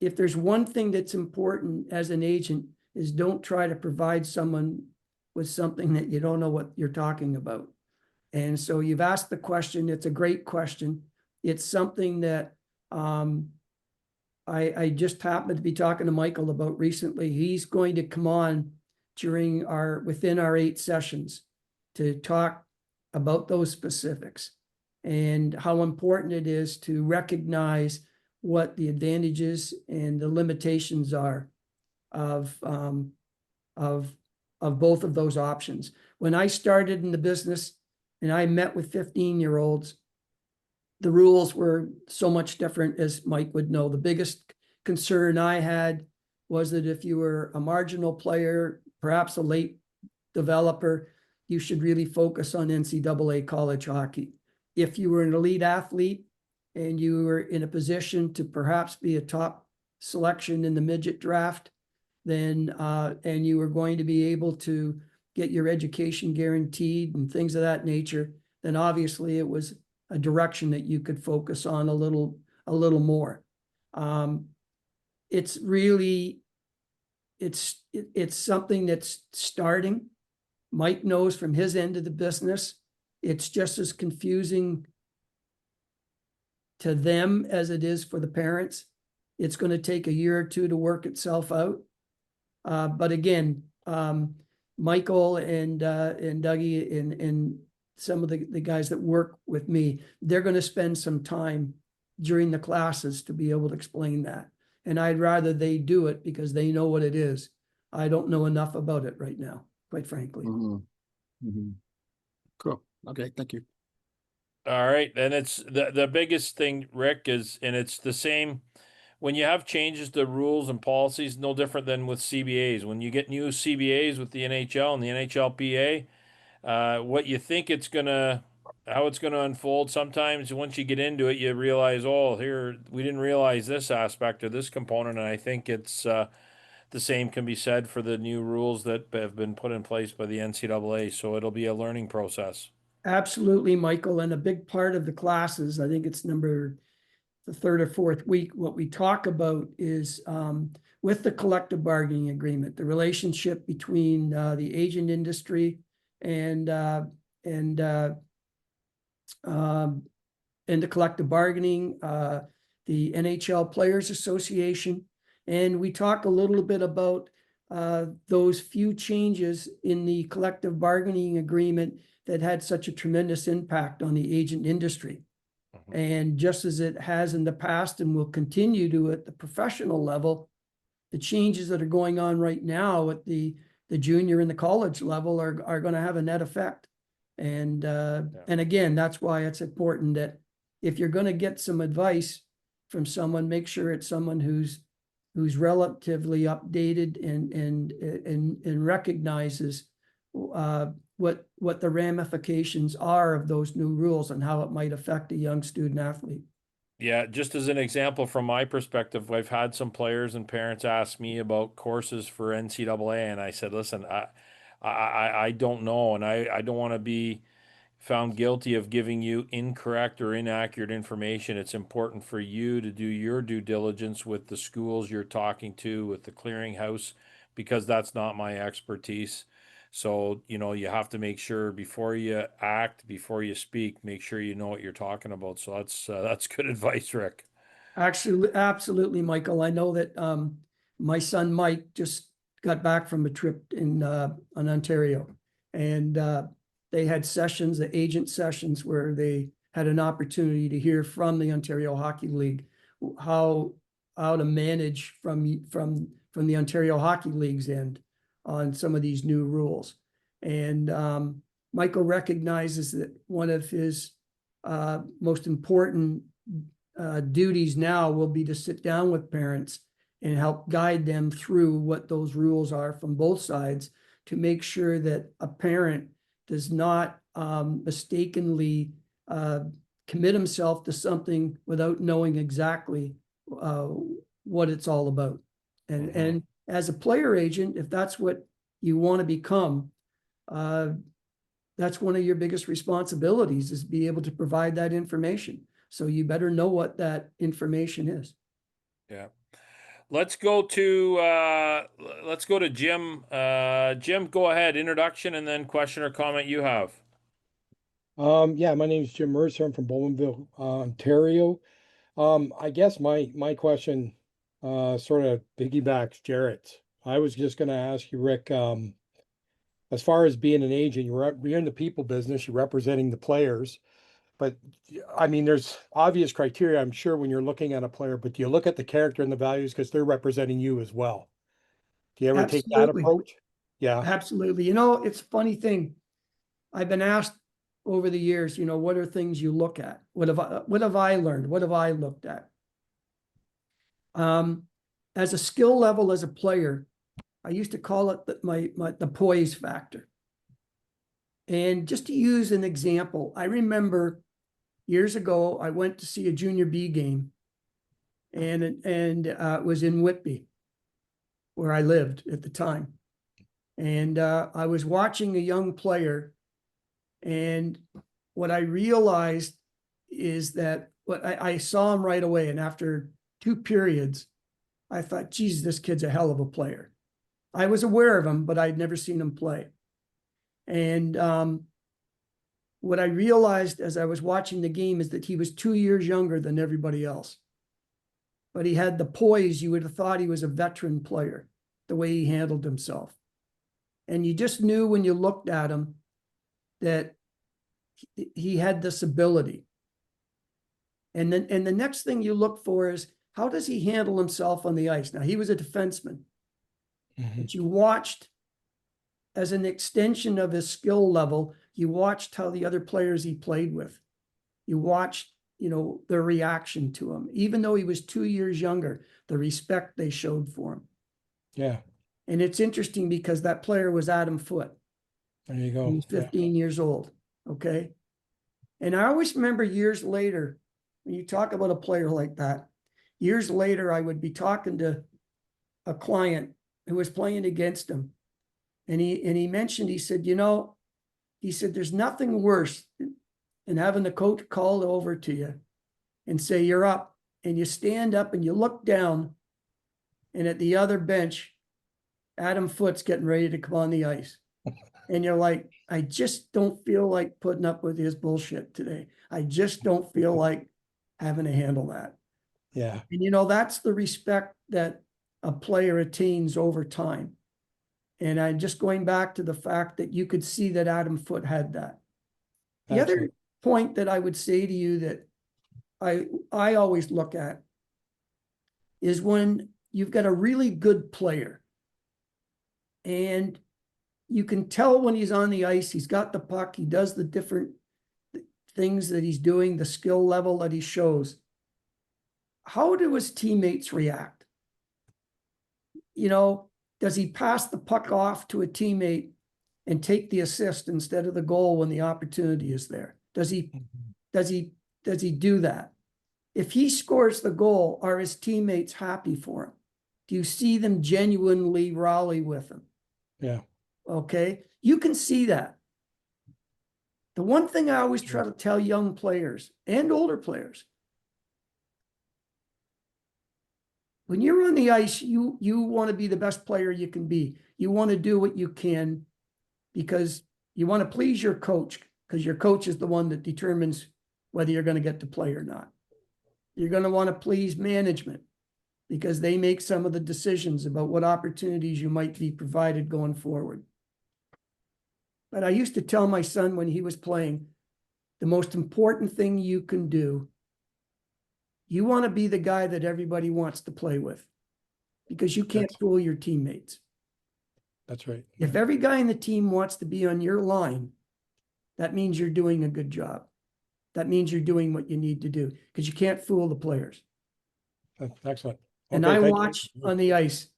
If there's one thing that's important as an agent is don't try to provide someone with something that you don't know what you're talking about. And so you've asked the question. It's a great question. It's something that I just happened to be talking to Michael about recently. He's going to come on within our 8 sessions to talk about those specifics and how important it is to recognize what the advantages and the limitations are of both of those options. When I started in the business and I met with 15-year-olds, the rules were so much different, as Mike would know. The biggest concern I had was that if you were a marginal player, perhaps a late developer, you should really focus on NCAA college hockey. If you were an elite athlete and you were in a position to perhaps be a top selection in the midget draft, then and you were going to be able to get your education guaranteed and things of that nature, then obviously it was a direction that you could focus on a little more. It's really, it's something that's starting. Mike knows from his end of the business, it's just as confusing to them as it is for the parents. It's going to take a year or two to work itself out. But again, Michael and Dougie and some of the guys that work with me, they're going to spend some time during the classes to be able to explain that. And I'd rather they do it because they know what it is. I don't know enough about it right now, quite frankly. Mm-hmm. Mm-hmm. Cool. Okay, thank you. All right. And it's the biggest thing, Rick, is, and it's the same when you have changes to rules and policies, no different than with CBAs. When you get new CBAs with the NHL and the NHLPA, what you think how it's gonna unfold, sometimes once you get into it, you realize, oh, here, we didn't realize this aspect or this component. And I think it's the same can be said for the new rules that have been put in place by the NCAA. So it'll be a learning process. Absolutely, Michael. And a big part of the classes, I think it's the 3rd or 4th week, what we talk about is with the collective bargaining agreement, the relationship between the agent industry and the collective bargaining, the NHL Players Association. And we talk a little bit about those few changes in the collective bargaining agreement that had such a tremendous impact on the agent industry. And just as it has in the past and will continue to at the professional level, the changes that are going on right now at the junior and the college level are going to have a net effect. And again, that's why it's important that if you're going to get some advice from someone, make sure it's someone who's relatively updated and recognizes what the ramifications are of those new rules and how it might affect a young student athlete. Yeah, just as an example from my perspective, I've had some players and parents ask me about courses for NCAA, and I said, listen, I don't know, and I don't want to be found guilty of giving you incorrect or inaccurate information. It's important for you to do your due diligence with the schools you're talking to, with the clearinghouse, because that's not my expertise. So, you know, you have to make sure before you act, before you speak, make sure you know what you're talking about. So that's good advice, Rick. Actually, absolutely, Michael. I know that my son Mike just got back from a trip in Ontario, and they had sessions, the agent sessions, where they had an opportunity to hear from the Ontario Hockey League how to manage from the Ontario Hockey League's end on some of these new rules. And Michael recognizes that one of his most important duties now will be to sit down with parents and help guide them through what those rules are from both sides, to make sure that a parent does not mistakenly commit himself to something without knowing exactly what it's all about. And as a player agent, if that's what you want to become, that's one of your biggest responsibilities, is be able to provide that information. So you better know what that information is. Yeah. Let's go to Jim. Jim, go ahead. Introduction and then question or comment you have. Yeah, my name is Jim Mercer. I'm from Bowmanville, Ontario. I guess my question sort of piggybacks Jarrett's. I was just going to ask you, Rick, as far as being an agent, you're in the people business, you're representing the players, but I mean, there's obvious criteria, I'm sure, when you're looking at a player, but do you look at the character and the values because they're representing you as well? Do you ever take that Absolutely. approach? Yeah. Absolutely. You know, it's a funny thing. I've been asked over the years, you know, what are things you look at? What have I learned? What have I looked at? As a skill level as a player, I used to call it the poise factor. And just to use an example, I remember years ago, I went to see a junior B game, and it was in Whitby, where I lived at the time. And I was watching a young player, and what I realized is that I saw him right away. And after 2 periods, I thought, geez, this kid's a hell of a player. I was aware of him, but I'd never seen him play. And what I realized as I was watching the game is that he was 2 years younger than everybody else. But he had the poise. You would have thought he was a veteran player, the way he handled himself. And you just knew when you looked at him that he had this ability. And then, the next thing you look for is, how does he handle himself on the ice? Now, he was a defenseman, but you watched, as an extension of his skill level, you watched how the other players he played with, you watched, you know, their reaction to him. Even though he was 2 years younger, the respect they showed for him. Yeah. And it's interesting because that player was Adam Foote. There you go. He was 15 years old. Okay. And I always remember years later, when you talk about a player like that, years later, I would be talking to a client who was playing against him. And he mentioned, he said, you know, he said, there's nothing worse than having the coach call over to you and say, you're up. And you stand up and you look down, and at the other bench, Adam Foote's getting ready to come on the ice. And you're like, I just don't feel like putting up with his bullshit today. I just don't feel like having to handle that. Yeah. And, you know, that's the respect that a player attains over time. And I'm just going back to the fact that you could see that Adam Foote had that. The other point that I would say to you that I always look at is when you've got a really good player, and you can tell when he's on the ice, he's got the puck, he does the different things that he's doing, the skill level that he shows. How do his teammates react? You know, does he pass the puck off to a teammate and take the assist instead of the goal when the opportunity is there? Does he do that? If he scores the goal, are his teammates happy for him? Do you see them genuinely rally with him? Yeah. Okay. You can see that. The one thing I always try to tell young players and older players, when you're on the ice, you want to be the best player you can be. You want to do what you can because you want to please your coach, because your coach is the one that determines whether you're going to get to play or not. You're going to want to please management because they make some of the decisions about what opportunities you might be provided going forward. But I used to tell my son when he was playing, the most important thing you can do, you want to be the guy that everybody wants to play with because you can't fool your teammates. That's right. If every guy in the team wants to be on your line, that means you're doing a good job. That means you're doing what you need to do because you can't fool the players. Excellent. And Okay, I thank you. watch on the ice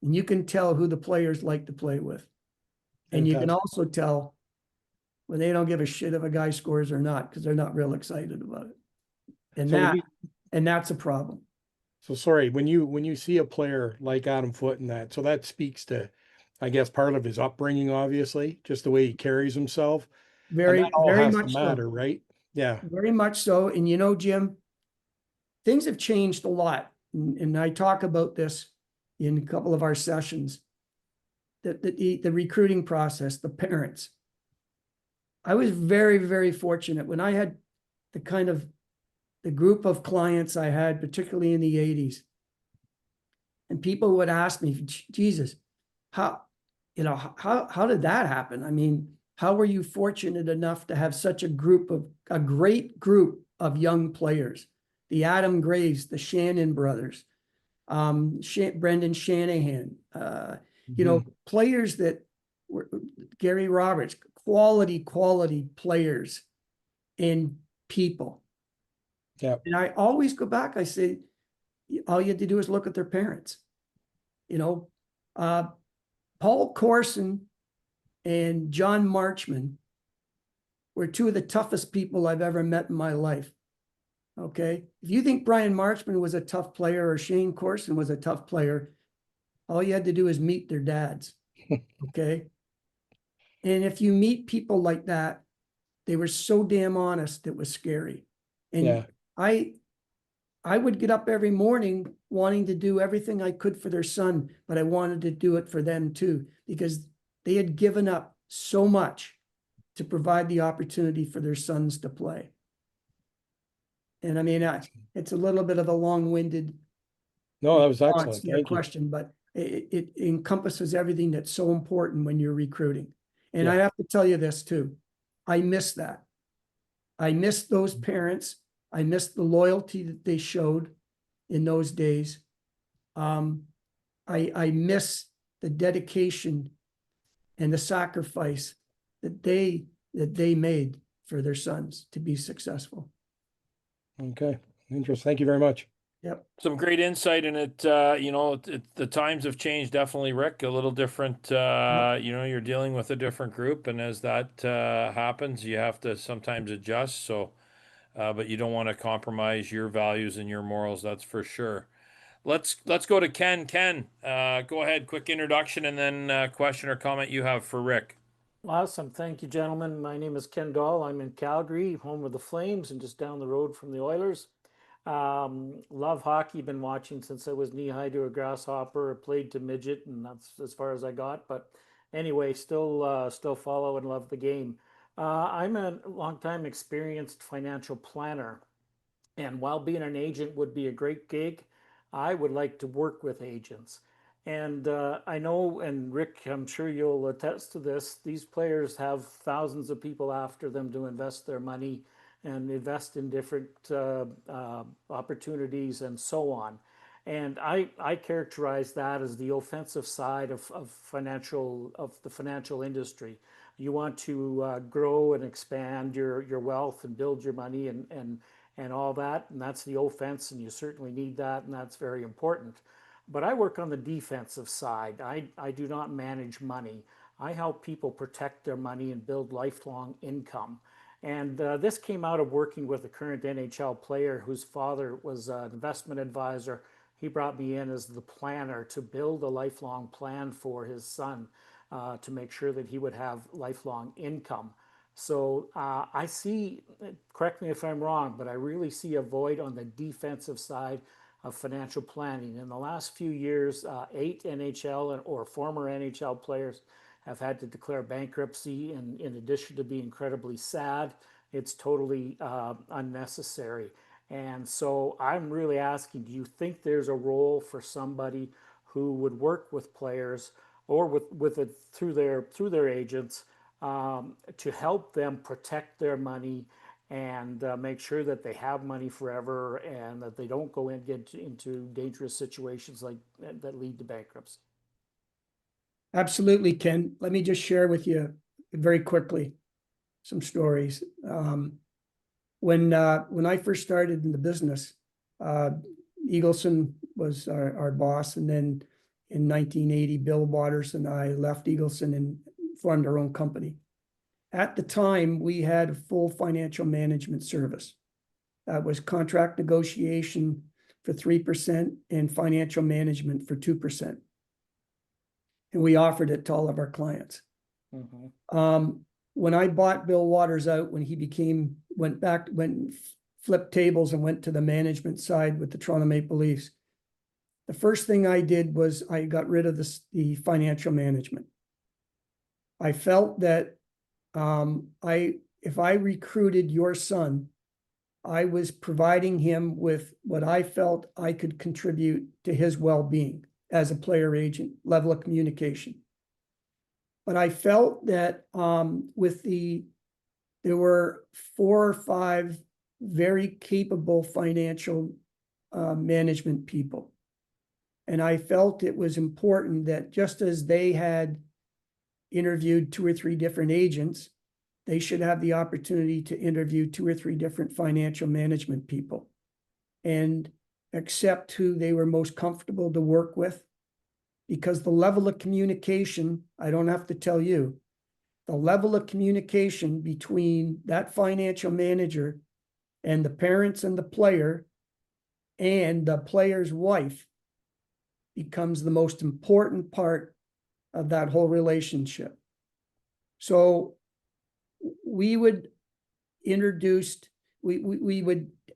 and you can tell who the players like to play with. And you can Fantastic. also tell when they don't give a shit if a guy scores or not because they're not real excited about it. And So that's a problem. So sorry, when you see a player like Adam Foote and that, so that speaks to, I guess, part of his upbringing, obviously, just the way he carries himself. And Very, that all very has to much so. matter, right? Yeah. Very much so. And you know, Jim, things have changed a lot. And I talk about this in a couple of our sessions. The recruiting process, the parents. I was very, very fortunate when I had the group of clients I had, particularly in the 80s. And people would ask me, Jesus, how did that happen? I mean, how were you fortunate enough to have such a great group of young players? The Adam Graves, the Shannon brothers, Brendan Shanahan, players that were Gary Roberts, quality players and people. Yeah. And I always go back, I say, all you had to do is look at their parents. Paul Corson and John Marchman were two of the toughest people I've ever met in my life. Okay. If you think Brian Marchman was a tough player or Shane Corson was a tough player, all you had to do is meet their dads. Okay. And if you meet people like that, they were so damn honest, it was scary. And Yeah. I would get up every morning wanting to do everything I could for their son, but I wanted to do it for them too, because they had given up so much to provide the opportunity for their sons to play. And I mean, it's a little bit of a long-winded No, that was response excellent. to your Thank you. question, but it encompasses everything that's so important when you're recruiting. And Yeah. I have to tell you this too. I miss that. I miss those parents. I miss the loyalty that they showed in those days. I miss the dedication and the sacrifice that they made for their sons to be successful. Okay. Interesting. Thank you very much. Yep. Some great insight in it. The times have changed, definitely, Rick. A little different. You're dealing with a different group, and as that happens, you have to sometimes adjust. So, but you don't want to compromise your values and your morals. That's for sure. Let's go to Ken. Ken, go ahead. Quick introduction, and then question or comment you have for Rick. Awesome. Thank you, gentlemen. My name is Ken Dahl. I'm in Calgary, home of the Flames, and just down the road from the Oilers. Love hockey. Been watching since I was knee-high to a grasshopper. Played to midget, and that's as far as I got. But anyway, still follow and love the game. I'm a long-time experienced financial planner, and while being an agent would be a great gig, I would like to work with agents. And I know, and Rick, I'm sure you'll attest to this, these players have thousands of people after them to invest their money and invest in different opportunities and so on. And I characterize that as the offensive side of the financial industry. You want to grow and expand your wealth and build your money and all that, and that's the offense, and you certainly need that, and that's very important. But I work on the defensive side. I do not manage money. I help people protect their money and build lifelong income. And this came out of working with a current NHL player whose father was an investment advisor. He brought me in as the planner to build a lifelong plan for his son to make sure that he would have lifelong income. So I see, correct me if I'm wrong, but I really see a void on the defensive side of financial planning. In the last few years, 8 NHL or former NHL players have had to declare bankruptcy, and in addition to being incredibly sad, it's totally unnecessary. And so I'm really asking, do you think there's a role for somebody who would work with players or with it through their agents to help them protect their money and make sure that they have money forever and that they don't go and get into dangerous situations like that lead to bankruptcy? Absolutely, Ken. Let me just share with you very quickly some stories. When I first started in the business, Eagleson was our boss, and then in 1980, Bill Waters and I left Eagleson and formed our own company. At the time, we had a full financial management service. That was contract negotiation for 3% and financial management for 2%. And we offered it to all of our clients. When I bought Bill Waters out, when he flipped tables and went to the management side with the Toronto Maple Leafs, the first thing I did was I got rid of the financial management. I felt that if I recruited your son, I was providing him with what I felt I could contribute to his well-being as a player agent, level of communication. But I felt that there were 4 or 5 very capable financial management people. And I felt it was important that just as they had interviewed 2 or 3 different agents, they should have the opportunity to interview 2 or 3 different financial management people and accept who they were most comfortable to work with. Because the level of communication, I don't have to tell you, the level of communication between that financial manager and the parents and the player and the player's wife becomes the most important part of that whole relationship. So we would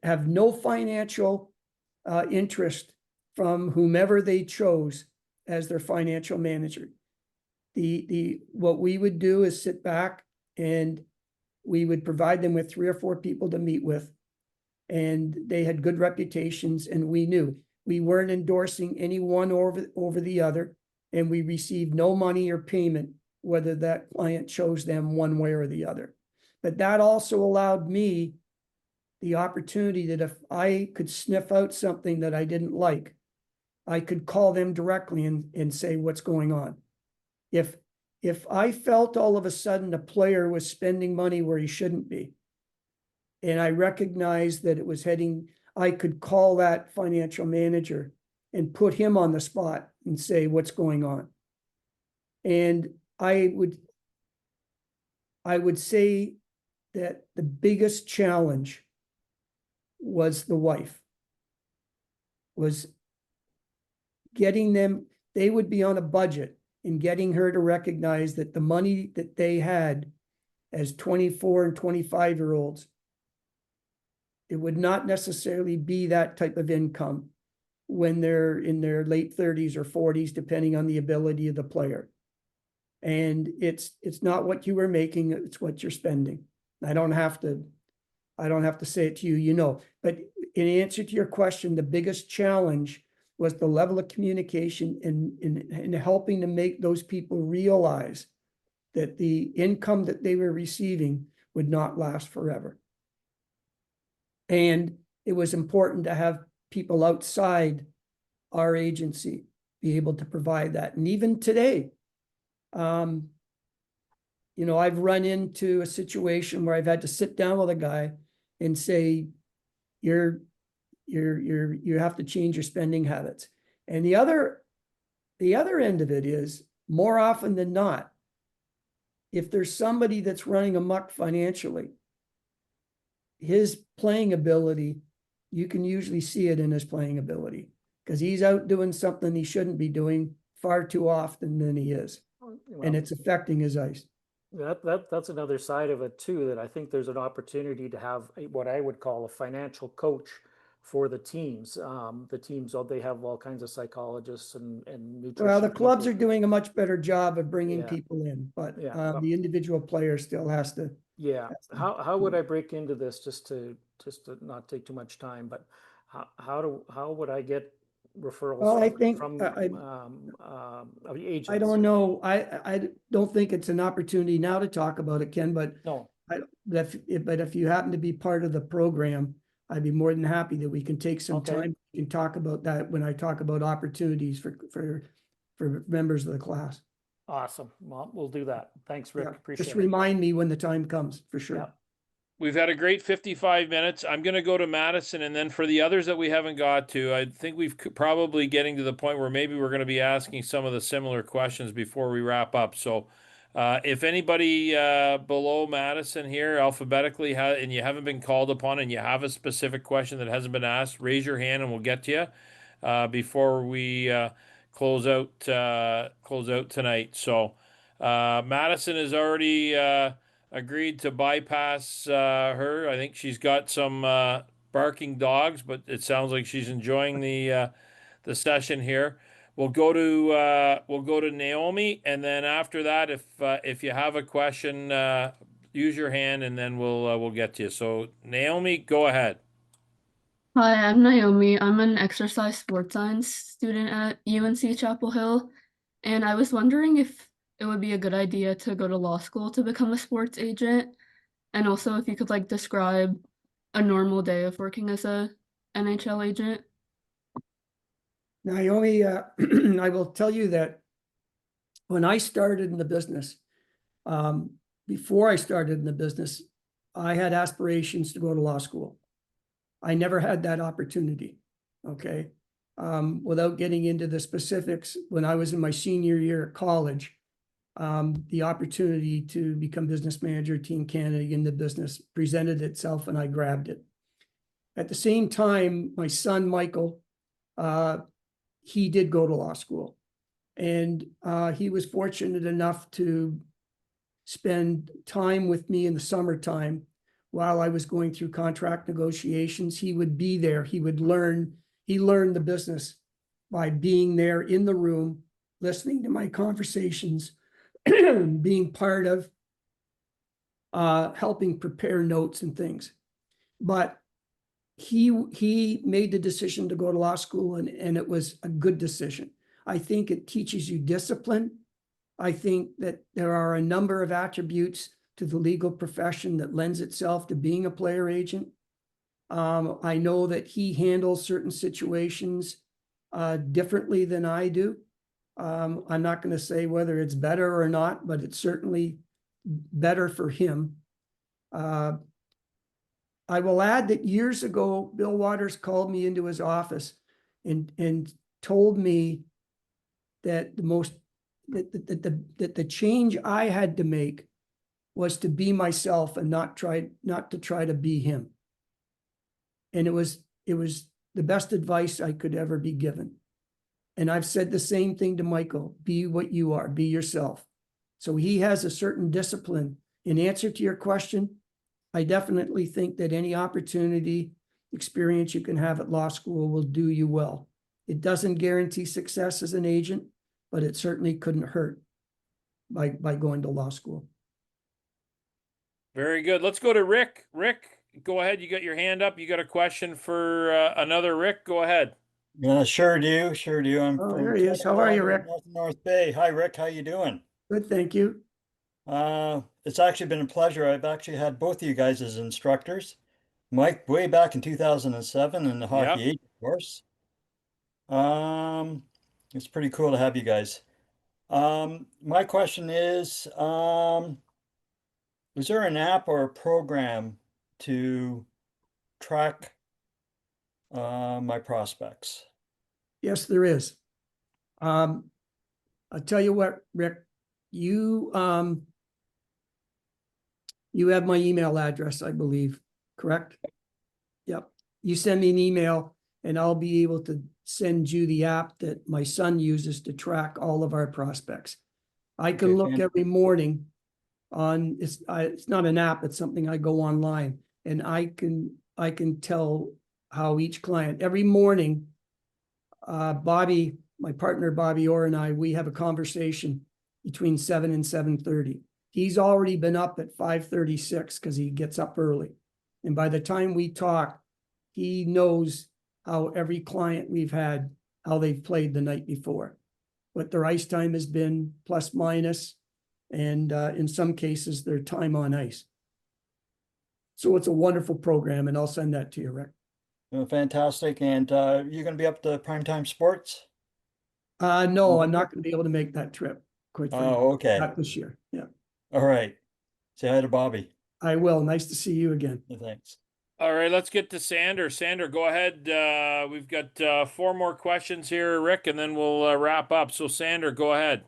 have no financial interest from whomever they chose as their financial manager. What we would do is sit back and we would provide them with 3 or 4 people to meet with, and they had good reputations, and we knew we weren't endorsing any one over the other, and we received no money or payment whether that client chose them one way or the other. But that also allowed me the opportunity that if I could sniff out something that I didn't like, I could call them directly and say what's going on. If I felt all of a sudden a player was spending money where he shouldn't be, and I recognized that it was heading, I could call that financial manager and put him on the spot and say what's going on. And I would say that the biggest challenge was the wife, was getting them, they would be on a budget, and getting her to recognize that the money that they had as 24 and 25-year-olds, it would not necessarily be that type of income when they're in their late 30s or 40s, depending on the ability of the player. And it's not what you were making, it's what you're spending. I don't have to say it to you, you know. But in answer to your question, the biggest challenge was the level of communication and helping to make those people realize that the income that they were receiving would not last forever. And it was important to have people outside our agency be able to provide that. And even today, you know, I've run into a situation where I've had to sit down with a guy and say, you have to change your spending habits. And the other end of it is, more often than not, if there's somebody that's running amok financially, his playing ability, you can usually see it in his playing ability because he's out doing something he shouldn't be doing far too often than he is, and it's affecting his ice. That's another side of it too, that I think there's an opportunity to have what I would call a financial coach for the teams. They have all kinds of psychologists and nutrition. Well, the clubs people. are doing a much better job of bringing Yeah. people in, but Yeah, the individual player still has to. Yeah, how would I break into this just to not take too much time? But how would I get referrals Well, I think from agents? I don't know. I don't think it's an opportunity now to talk about it, Ken, but No. but if you happen to be part of the program, I'd be more than happy that we can take some time and talk about that when I talk about opportunities for members of the class. Awesome. Well, we'll do that. Thanks, Rick. Yeah, Appreciate just it. remind me when the time comes, for sure. Yeah. We've had a great 55 minutes. I'm going to go to Madison, and then for the others that we haven't got to, I think we've probably getting to the point where maybe we're going to be asking some of the similar questions before we wrap up. So if anybody below Madison here alphabetically and you haven't been called upon and you have a specific question that hasn't been asked, raise your hand and we'll get to you before we close out tonight. So Madison has already agreed to bypass her. I think she's got some barking dogs, but it sounds like she's enjoying the session here. We'll go to Naomi, and then after that, if you have a question, use your hand, and then we'll get to you. So Naomi, go ahead. Hi, I'm Naomi. I'm an exercise sports science student at UNC Chapel Hill, and I was wondering if it would be a good idea to go to law school to become a sports agent, and also if you could like describe a normal day of working as a NHL agent. Naomi, I will tell you that when I started in the business, before I started in the business, I had aspirations to go to law school. I never had that opportunity. Okay. Without getting into the specifics, when I was in my senior year at college, the opportunity to become business manager, Team Canada in the business presented itself and I grabbed it. At the same time, my son, Michael, he did go to law school, and he was fortunate enough to spend time with me in the summertime while I was going through contract negotiations. He would be there. He learned the business by being there in the room, listening to my conversations, being part of helping prepare notes and things. But he made the decision to go to law school, and it was a good decision. I think it teaches you discipline. I think that there are a number of attributes to the legal profession that lends itself to being a player agent. I know that he handles certain situations differently than I do. I'm not going to say whether it's better or not, but it's certainly better for him. I will add that years ago, Bill Waters called me into his office and told me that the change I had to make was to be myself and not to try to be him. And it was the best advice I could ever be given. And I've said the same thing to Michael: be what you are, be yourself. So he has a certain discipline. In answer to your question, I definitely think that any experience you can have at law school will do you well. It doesn't guarantee success as an agent, but it certainly couldn't hurt by going to law school. Very good. Let's go to Rick. Rick, go ahead. You got your hand up. You got a question for another Rick? Go ahead. Yeah, sure do. I'm Oh, from there he is. How are you, Rick? North Bay. Hi, Rick. How you doing? Good, thank you. It's actually been a pleasure. I've actually had both of you guys as instructors. Mike, way back in 2007 in the hockey agent course. It's pretty cool to have you guys. My question is there an app or a program to track my prospects? Yes, there is. I'll tell you what, Rick, you have my email address, I believe. correct? Yep. You send me an email and I'll be able to send you the app that my son uses to track all of our prospects. I can Okay, look every morning on, it's not an app, it's something I go online, and I can tell how each client, every morning, Bobby, my partner Bobby Orr and I, we have a conversation between 7 and 7:30. He's already been up at 5:36 because he gets up early. And by the time we talk, he knows how every client we've had, how they've played the night before, what their ice time has been, plus minus, and in some cases, their time on ice. So it's a wonderful program, and I'll send that to you, Rick. Fantastic. And you're going to be up to Primetime Sports? No, I'm not going to be able to make that trip, quite frankly. Oh, okay. Not this year. Yeah, All right. Say hi to Bobby. I will. Nice to see you again. Thanks. All right, let's get to Sander. Sander, go ahead. We've got 4 more questions here, Rick, and then we'll wrap up. So, Sander, go ahead.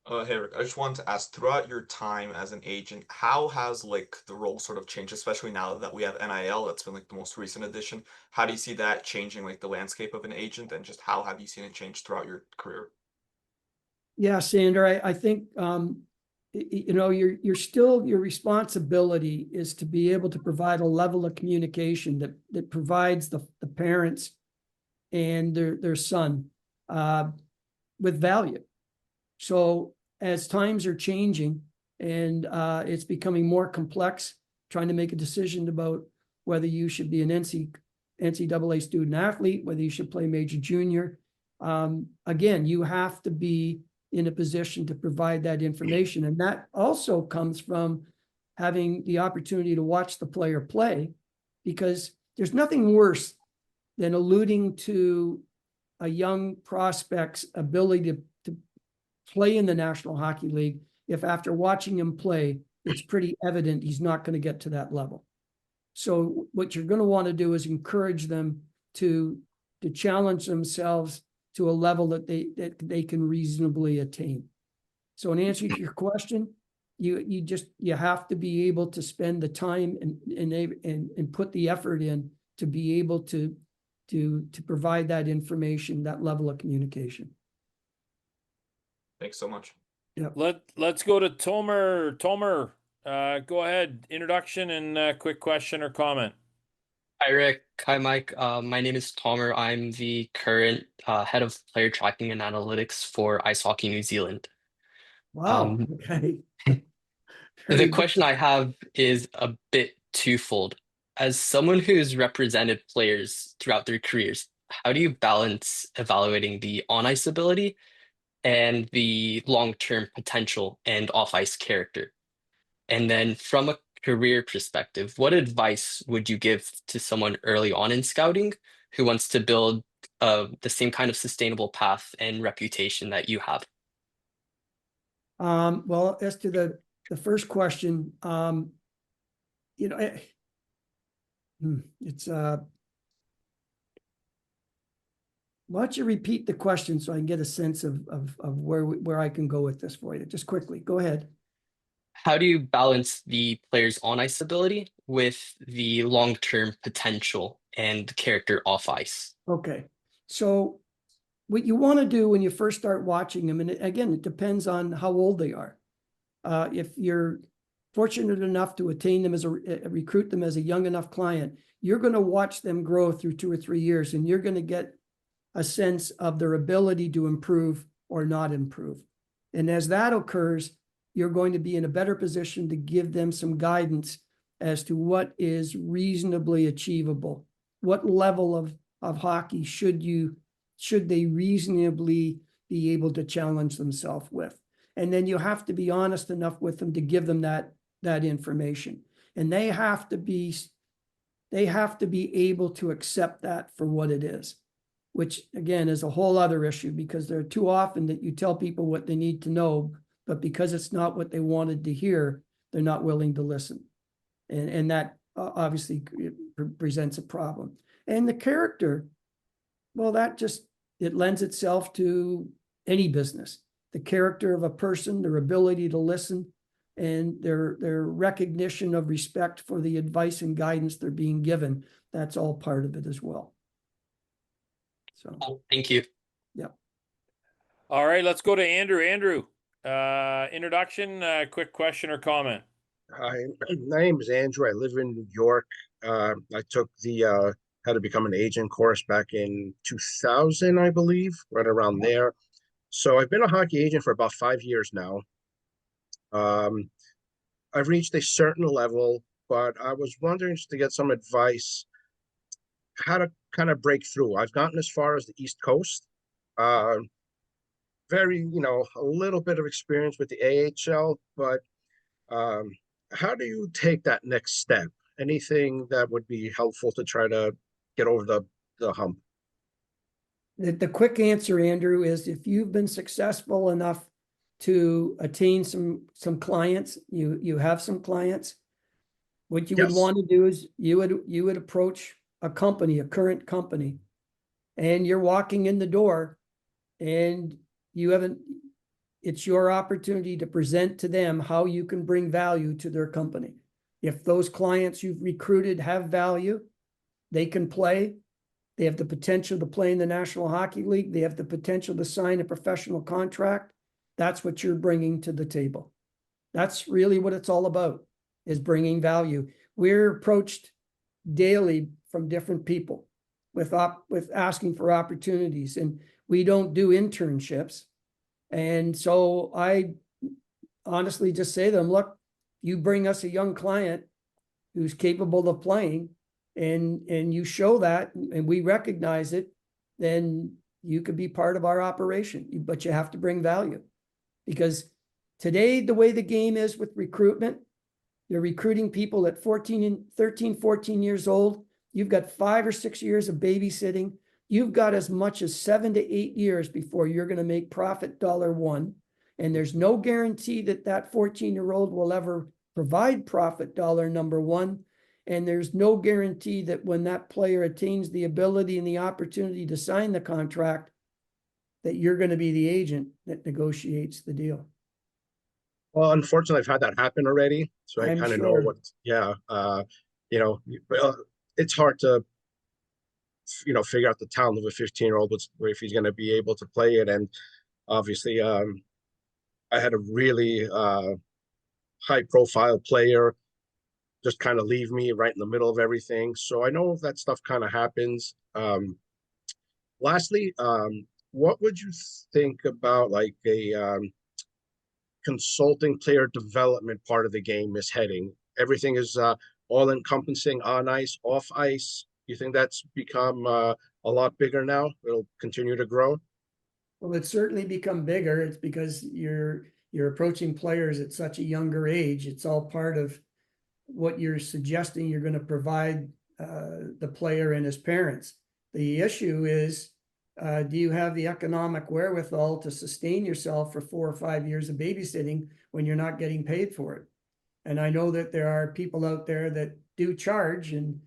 Hey Rick, I just wanted to ask, throughout your time as an agent, how has like the role sort of changed, especially now that we have NIL, that's been like the most recent addition. How do you see that changing like the landscape of an agent, and just how have you seen it change throughout your career? Yeah, Sander, I think you know, you're still, your responsibility is to be able to provide a level of communication that provides the parents and their son with value. So as times are changing and it's becoming more complex, trying to make a decision about whether you should be an NCAA student athlete, whether you should play major junior, again, you have to be in a position to provide that information. And that also comes from having the opportunity to watch the player play, because there's nothing worse than alluding to a young prospect's ability to play in the National Hockey League if after watching him play, it's pretty evident he's not going to get to that level. So what you're going to want to do is encourage them to challenge themselves to a level that they can reasonably attain. So in answer to your question, you have to be able to spend the time and put the effort in to be able to provide that information, that level of communication. Thanks so much. Yep. Let's go to Tomer. Tomer, go ahead. Introduction and quick question or comment. Hi, Rick. Hi, Mike. My name is Tomer. I'm the current head of player tracking and analytics for Ice Hockey New Zealand. Wow. Okay. The question I have is a bit twofold. As someone who's represented players throughout their careers, how do you balance evaluating the on-ice ability and the long-term potential and off-ice character? And then from a career perspective, what advice would you give to someone early on in scouting who wants to build the same kind of sustainable path and reputation that you have? Well, as to the first question, you know, it's why don't you repeat the question so I can get a sense of where I can go with this for you? Just quickly, go ahead. How do you balance the player's on-ice ability with the long-term potential and character off-ice? Okay, so what you want to do when you first start watching them, and again, it depends on how old they are. If you're fortunate enough to attain them as recruit them as a young enough client, you're going to watch them grow through 2 or 3 years, and you're going to get a sense of their ability to improve or not improve. And as that occurs, you're going to be in a better position to give them some guidance as to what is reasonably achievable. What level of hockey should they reasonably be able to challenge themselves with? And then you have to be honest enough with them to give them that information. And they have to be able to accept that for what it is, which again is a whole other issue, because there are too often that you tell people what they need to know, but because it's not what they wanted to hear, they're not willing to listen. And that obviously presents a problem. And the character, well, it lends itself to any business. The character of a person, their ability to listen, and their recognition of respect for the advice and guidance they're being given. That's all part of it as well. So, Thank you. yep. All right, let's go to Andrew. Andrew, introduction, quick question or comment. Hi, my name is Andrew. I live in New York. I took the how to become an agent course back in 2000, I believe, right around there. So I've been a hockey agent for about 5 years now. I've reached a certain level, but I was wondering just to get some advice how to kind of break through. I've gotten as far as the East Coast. Very, a little bit of experience with the AHL, but how do you take that next step? Anything that would be helpful to try to get over the hump? The quick answer, Andrew, is if you've been successful enough to attain some clients, you have some clients, what you would want to do is you would approach a company, a current company, and you're walking in the door and it's your opportunity to present to them how you can bring value to their company. If those clients you've recruited have value, they can play. They have the potential to play in the National Hockey League. They have the potential to sign a professional contract. That's what you're bringing to the table. That's really what it's all about, is bringing value. We're approached daily from different people with asking for opportunities, and we don't do internships. And so I honestly just say to them, look, you bring us a young client who's capable of playing, and you show that, and we recognize it, then you could be part of our operation, but you have to bring value. Because today, the way the game is with recruitment, you're recruiting people at 13, 14 years old. You've got 5 or 6 years of babysitting. You've got as much as 7 to 8 years before you're going to make profit $1. And there's no guarantee that 14-year-old will ever provide profit $1. And there's no guarantee that when that player attains the ability and the opportunity to sign the contract, that you're going to be the agent that negotiates the deal. Well, unfortunately, I've had that happen already, so I kind of know what. Yeah, it's hard to figure out the talent of a 15-year-old, if he's going to be able to play it. And obviously, I had a really high-profile player just kind of leave me right in the middle of everything. So I know that stuff kind of happens. Lastly, what would you think about like a consulting player development part of the game is heading? Everything is all encompassing on ice, off ice. You think that's become a lot bigger now? It'll continue to grow? Well, it's certainly become bigger. It's because you're approaching players at such a younger age. It's all part of what you're suggesting you're going to provide the player and his parents. The issue is, do you have the economic wherewithal to sustain yourself for 4 or 5 years of babysitting when you're not getting paid for it? And I know that there are people out there that do charge, and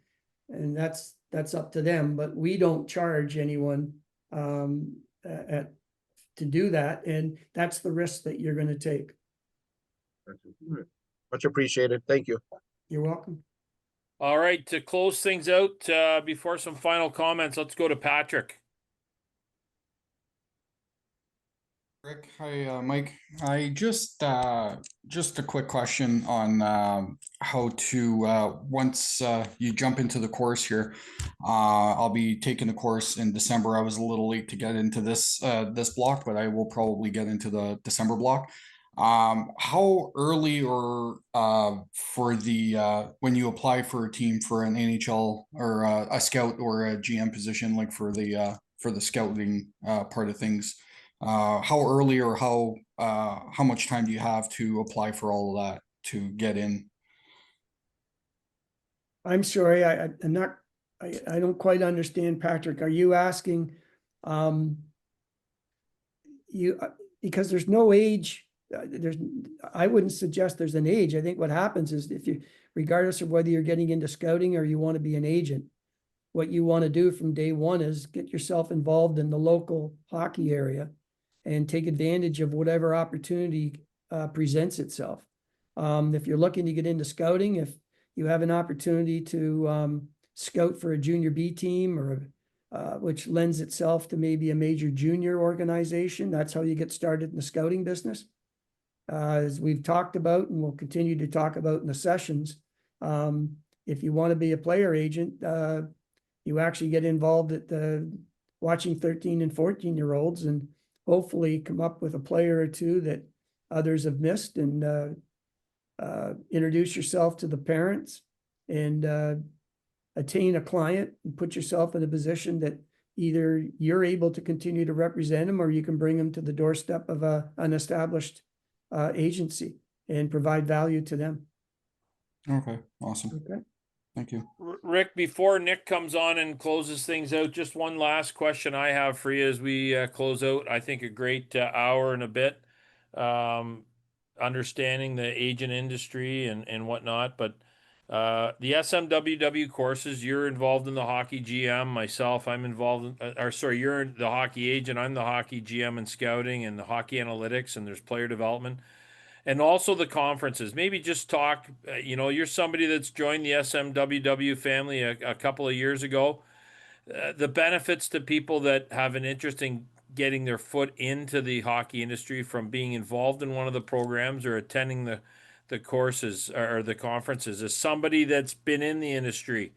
that's up to them, but we don't charge anyone to do that, and that's the risk that you're going to take. Much appreciated. Thank you. You're welcome. All right, to close things out, before some final comments, let's go to Patrick. Rick, hi, Mike. I just a quick question on how to once you jump into the course here. I'll be taking the course in December. I was a little late to get into this block, but I will probably get into the December block. How early or for the when you apply for a team for an NHL or a scout or a GM position, like for the scouting part of things? How early or how much time do you have to apply for all of that to get in? I'm sorry, I don't quite understand, Patrick. Are you asking because there's no age, I wouldn't suggest there's an age. I think what happens is if you, regardless of whether you're getting into scouting or you want to be an agent, what you want to do from day one is get yourself involved in the local hockey area and take advantage of whatever opportunity presents itself. If you're looking to get into scouting, if you have an opportunity to scout for a junior B team or which lends itself to maybe a major junior organization, that's how you get started in the scouting business. As we've talked about and we'll continue to talk about in the sessions, if you want to be a player agent, you actually get involved at watching 13 and 14-year-olds and hopefully come up with a player or two that others have missed, and introduce yourself to the parents and attain a client and put yourself in a position that either you're able to continue to represent them or you can bring them to the doorstep of an established agency and provide value to them. Okay, awesome. Okay. Thank you. Rick, before Nick comes on and closes things out, just one last question I have for you as we close out. I think a great hour and a bit, understanding the agent industry and whatnot. But the SMWW courses, you're involved in the hockey GM. Myself, I'm involved in, you're the hockey agent. I'm the hockey GM and scouting and the hockey analytics, and there's player development. And also the conferences. Maybe just talk, you're somebody that's joined the SMWW family a couple of years ago. The benefits to people that have an interest in getting their foot into the hockey industry from being involved in one of the programs or attending the courses or the conferences. As somebody that's been in the industry,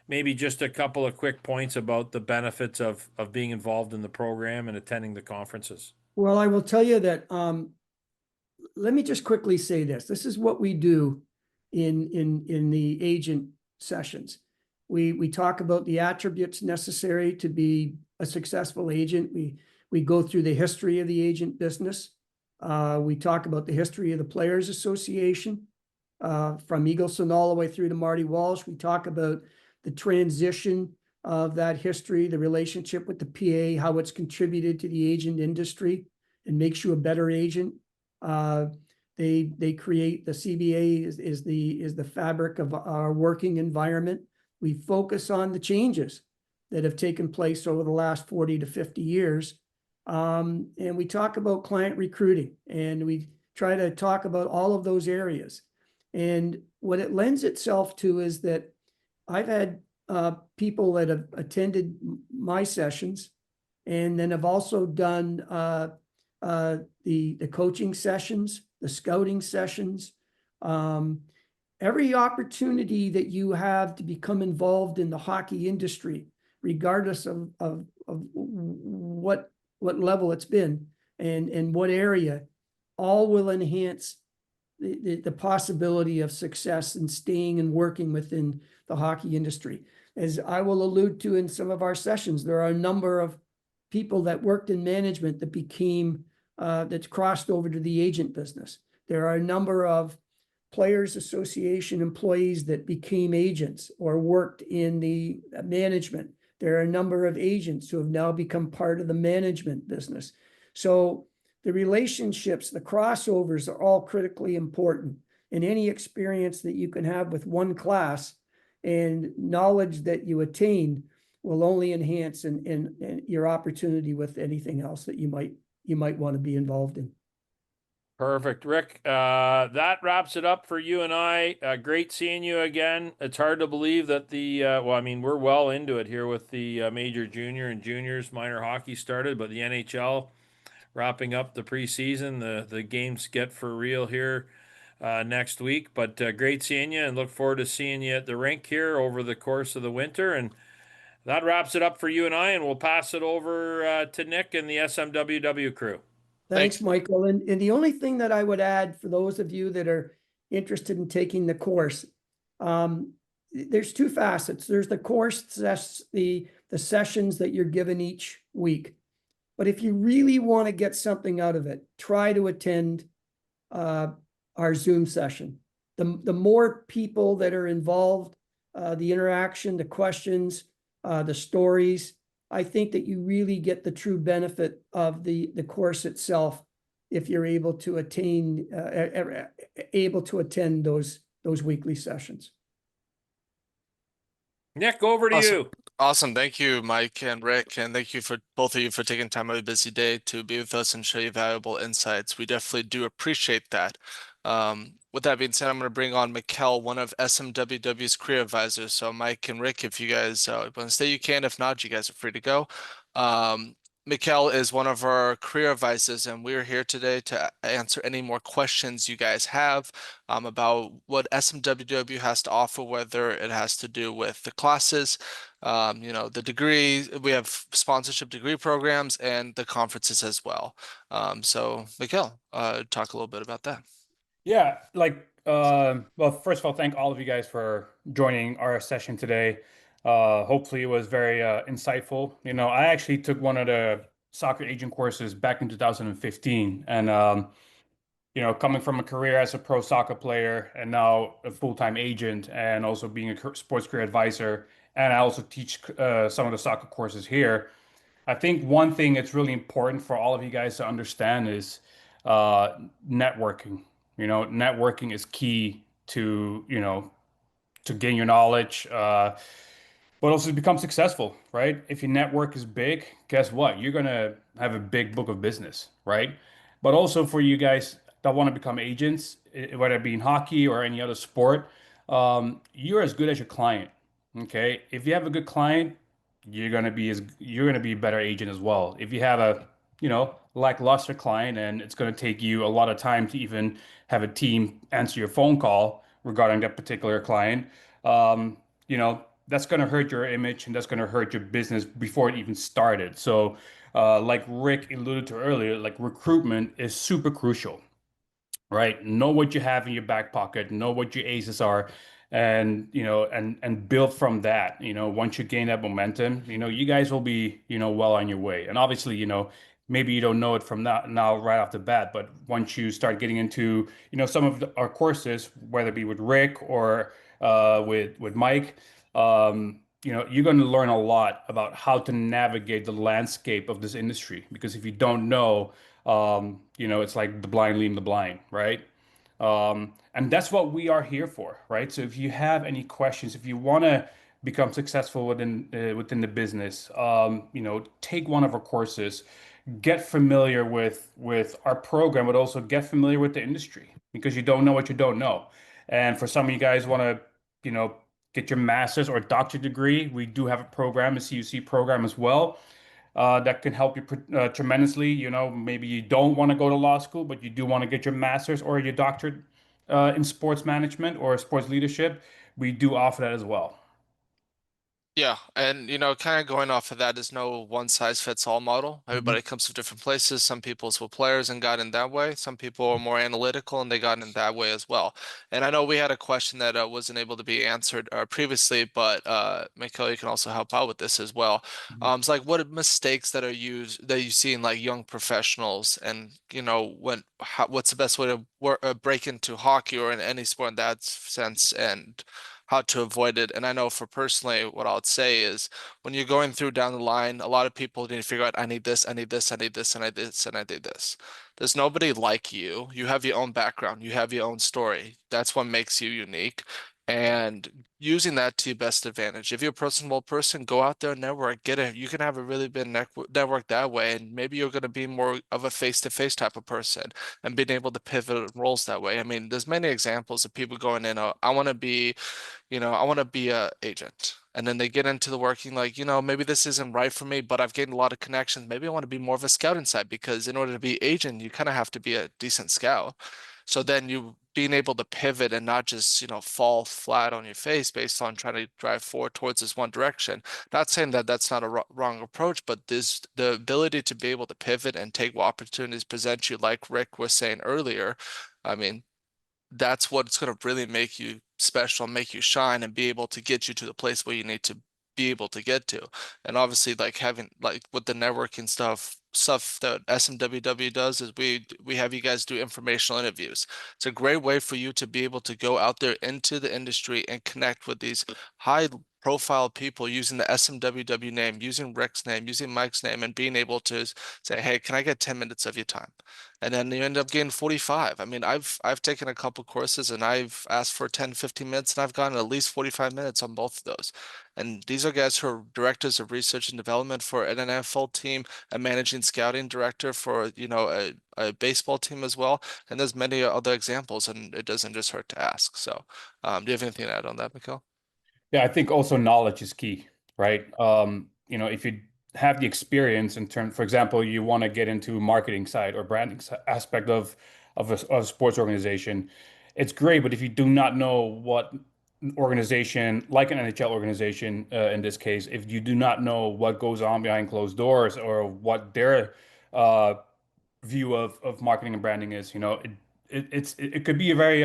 maybe just a couple of quick points about the benefits of being involved in the program and attending the conferences. Well, I will tell you that let me just quickly say this. This is what we do in the agent sessions. We talk about the attributes necessary to be a successful agent. We go through the history of the agent business. We talk about the history of the Players Association, from Eagleson all the way through to Marty Walsh. We talk about the transition of that history, the relationship with the PA, how it's contributed to the agent industry and makes you a better agent. They create the CBA is the fabric of our working environment. We focus on the changes that have taken place over the last 40 to 50 years. And we talk about client recruiting, and we try to talk about all of those areas. And what it lends itself to is that I've had people that have attended my sessions and then have also done the coaching sessions, the scouting sessions, every opportunity that you have to become involved in the hockey industry, regardless of what level it's been and what area, all will enhance the possibility of success in staying and working within the hockey industry. As I will allude to in some of our sessions, there are a number of people that worked in management that became that's crossed over to the agent business. There are a number of Players Association employees that became agents or worked in the management. There are a number of agents who have now become part of the management business. So the relationships, the crossovers are all critically important. And any experience that you can have with one class and knowledge that you attain will only enhance in your opportunity with anything else that you might want to be involved in. Perfect. Rick, that wraps it up for you and I. Great seeing you again. It's hard to believe that we're well into it here with the major junior and juniors minor hockey started, but the NHL wrapping up the preseason. The games get for real here next week. But great seeing you, and look forward to seeing you at the rink here over the course of the winter. And that wraps it up for you and I, and we'll pass it over to Nick and the SMWW crew. Thanks, Michael. And the only thing that I would add for those of you that are interested in taking the course, there's two facets. There's the course, the sessions that you're given each week. But if you really want to get something out of it, try to attend our Zoom session. The more people that are involved, the interaction, the questions, the stories, I think that you really get the true benefit of the course itself if you're able to attend those weekly sessions. Nick, over to Awesome. you. Awesome. Thank you, Mike and Rick, and thank you for both of you for taking time out of a busy day to be with us and share your valuable insights. We definitely do appreciate that. With that being said, I'm going to bring on Mikkel, one of SMWW's career advisors. So, Mike and Rick, if you guys want to stay, you can. If not, you guys are free to go. Mikkel is one of our career advisors, and we're here today to answer any more questions you guys have about what SMWW has to offer, whether it has to do with the classes, the degree. We have sponsorship degree programs and the conferences as well. So, Mikkel, talk a little bit about that. Yeah, well, first of all, thank all of you guys for joining our session today. Hopefully it was very insightful. I actually took one of the soccer agent courses back in 2015, and coming from a career as a pro soccer player and now a full-time agent and also being a sports career advisor, and I also teach some of the soccer courses here. I think one thing that's really important for all of you guys to understand is networking. Networking is key to gain your knowledge, but also to become successful, right? If your network is big, guess what? You're gonna have a big book of business, right? But also for you guys that want to become agents, whether it be in hockey or any other sport, you're as good as your client. Okay, if you have a good client, you're gonna be a better agent as well. If you have a lackluster client and it's gonna take you a lot of time to even have a team answer your phone call regarding that particular client, um, that's going to hurt your image and that's going to hurt your business before it even started. So, like Rick alluded to earlier, like recruitment is super crucial, right? Know what you have in your back pocket, know what your aces are, and build from that. Once you gain that momentum, you guys will be, well on your way. And obviously, maybe you don't know it from now right off the bat, but once you start getting into, some of our courses, whether it be with Rick or with Mike, you're going to learn a lot about how to navigate the landscape of this industry. Because if you don't know, it's like the blind leading the blind, right? And that's what we are here for, right? So if you have any questions, if you want to become successful within the business, take one of our courses, get familiar with our program, but also get familiar with the industry because you don't know what you don't know. And for some of you guys want to, get your master's or doctorate degree, we do have a program, a CUC program as well that can help you tremendously. Maybe you don't want to go to law school, but you do want to get your master's or your doctorate in sports management or sports leadership. We do offer that as well. Yeah, and kind of going off of that, there's no one size fits all model. Everybody comes from different places. Some people's were players and got in that way. Some people are more analytical and they got in that way as well. And I know we had a question that wasn't able to be answered previously, but Mikhail, you can also help out with this as well. It's like what are mistakes that that you see in like young professionals, and what's the best way to break into hockey or in any sport in that sense, and how to avoid it. And I know for personally, what I would say is when you're going through down the line, a lot of people need to figure out, I need this, I need this, I need this, and I need this, and I need this. There's nobody like you. You have your own background, you have your own story. That's what makes you unique. And using that to your best advantage. If you're a personable person, go out there and network, get it. You can have a really big network that way, and maybe you're going to be more of a face-to-face type of person and being able to pivot roles that way. I mean, there's many examples of people going in, I want to be I want to be a agent. And then they get into the working like, maybe this isn't right for me, but I've gained a lot of connections. Maybe I want to be more of a scout inside because in order to be agent, you kind of have to be a decent scout. So then you being able to pivot and not just, fall flat on your face based on trying to drive forward towards this one direction. Not saying that that's not a wrong approach, but this the ability to be able to pivot and take what opportunities present you, like Rick was saying earlier. I mean, that's what's going to really make you special, make you shine, and be able to get you to the place where you need to be able to get to. And obviously, like having like with the networking stuff that SMWW does is we have you guys do informational interviews. It's a great way for you to be able to go out there into the industry and connect with these high profile people using the SMWW name, using Rick's name, using Mike's name, and being able to say, hey, can I get 10 minutes of your time? And then you end up getting 45. I mean, I've taken a couple courses and I've asked for 10, 15 minutes and I've gotten at least 45 minutes on both of those. And these are guys who are directors of research and development for an NFL team, a managing scouting director for, you know, a baseball team as well. And there's many other examples, and it doesn't just hurt to ask. So, do you have anything to add on that, Mikhail? Yeah, I think also knowledge is key, right? You know, if you have the experience in terms, for example, you want to get into marketing side or branding aspect of a sports organization, it's great. But if you do not know what organization, like an NHL organization, in this case, if you do not know what goes on behind closed doors or what their uh, view of marketing and branding is, you know, it could be a very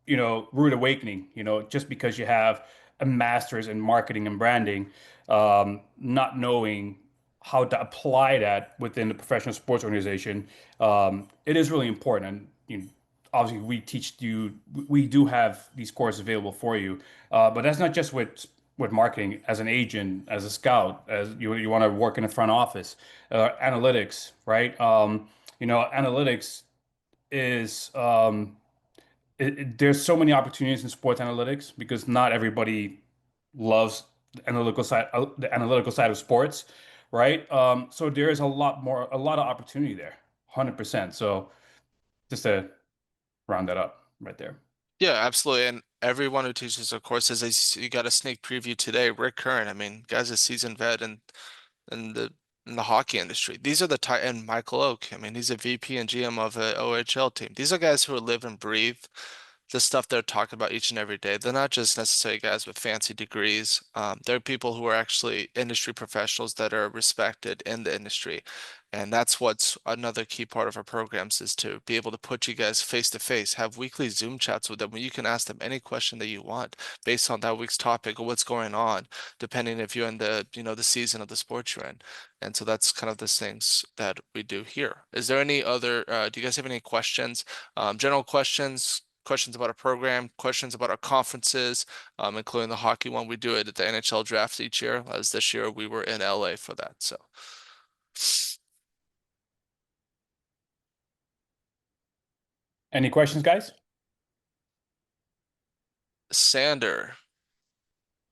you know, rude awakening, you know, just because you have a master's in marketing and branding, not knowing how to apply that within the professional sports organization. It is really important. And you know, obviously we teach you, we do have these courses available for you, but that's not just with marketing. As an agent, as a scout, as you want to work in the front office, analytics, right? You know, analytics is there's so many opportunities in sports analytics because not everybody loves the analytical side of sports, right? So there is a lot of opportunity there, 100%. So just to round that up right there. Yeah, absolutely. And everyone who teaches our courses, you got a sneak preview today. Rick Curran, I mean, guy's a seasoned vet in the in the hockey industry. These are the type, and Michael Oak. I mean, he's a VP and GM of a OHL team. These are guys who live and breathe the stuff they're talking about each and every day. They're not just necessarily guys with fancy degrees. They're people who are actually industry professionals that are respected in the industry. And that's what's another key part of our programs is to be able to put you guys face to face, have weekly Zoom chats with them where you can ask them any question that you want based on that week's topic or what's going on, depending if you're in the, you know, the season of the sport you're in. And so that's kind of the things that we do here. Is there any other, do you guys have any questions? General questions, questions about our program, questions about our conferences, including the hockey one. We do it at the NHL draft each year, as this year we were in LA for that. So. Any questions, guys? Sander.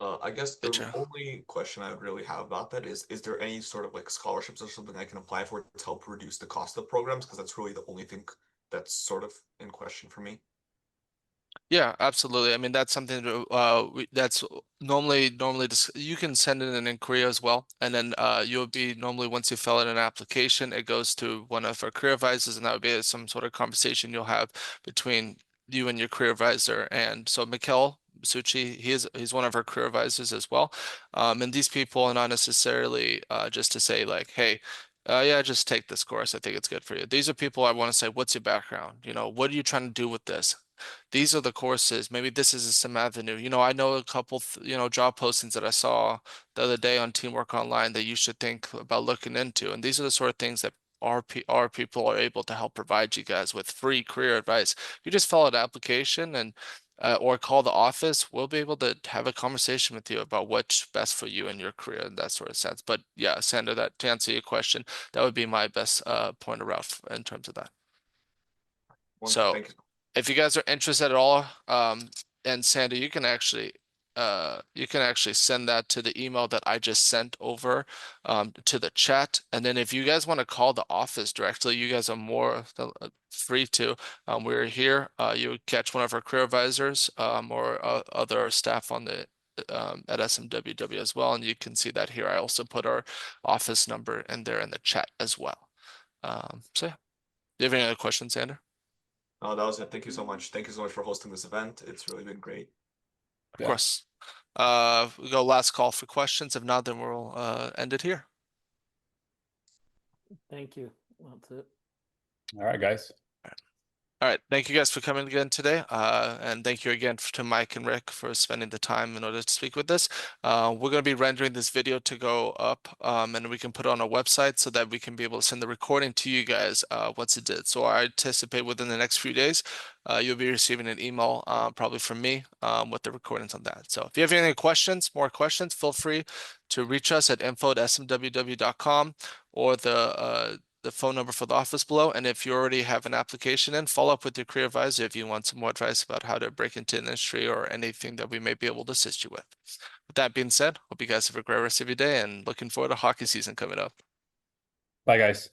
I guess the only question I would really have about that is there any sort of like scholarships or something I can apply for to help reduce the cost of programs? Because that's really the only thing that's sort of in question for me. Yeah, absolutely. I mean, that's something to, that's normally you can send in an inquiry as well, and then you'll be normally once you fill in an application, it goes to one of our career advisors, and that would be some sort of conversation you'll have between you and your career advisor. And so Mikhail Suchi, he's one of our career advisors as well. And these people are not necessarily just to say like, hey, yeah, just take this course. I think it's good for you. These are people I want to say, what's your background? You know, what are you trying to do with this? These are the courses. Maybe this is some avenue. You know, I know a couple, you know, job postings that I saw the other day on Teamwork Online that you should think about looking into. And these are the sort of things that our people are able to help provide you guys with free career advice. You just fill out an application and or call the office. We'll be able to have a conversation with you about what's best for you in your career in that sort of sense. But yeah, Sandra, that to answer your question, that would be my best point of route in terms of that. Wonderful. So Thank you. if you guys are interested at all, and Sandy, you can actually send that to the email that I just sent over to the chat. And then if you guys want to call the office directly, you guys are more free to. We're here. You would catch one of our career advisors or other staff on the at SMWW as well. And you can see that here. I also put our office number in there in the chat as well. So yeah. Do you have any other questions, Sander? Oh, that was it. Thank you so much. Thank you so much for hosting this event. It's really been great. Of course. We go last call for questions. If not, then we'll end it here. Thank you. That's it. All right, guys. All right, thank you guys for coming again today, and thank you again to Mike and Rick for spending the time in order to speak with us. We're going to be rendering this video to go up, and we can put it on our website so that we can be able to send the recording to you guys once it did. So I anticipate within the next few days, you'll be receiving an email probably from me with the recordings on that. So if you have any questions, more questions, feel free to reach us at info@smww.com or the phone number for the office below. And if you already have an application in, follow up with your career advisor if you want some more advice about how to break into industry or anything that we may be able to assist you with. With that being said, hope you guys have a great rest of your day and looking forward to hockey season coming up. Bye, guys.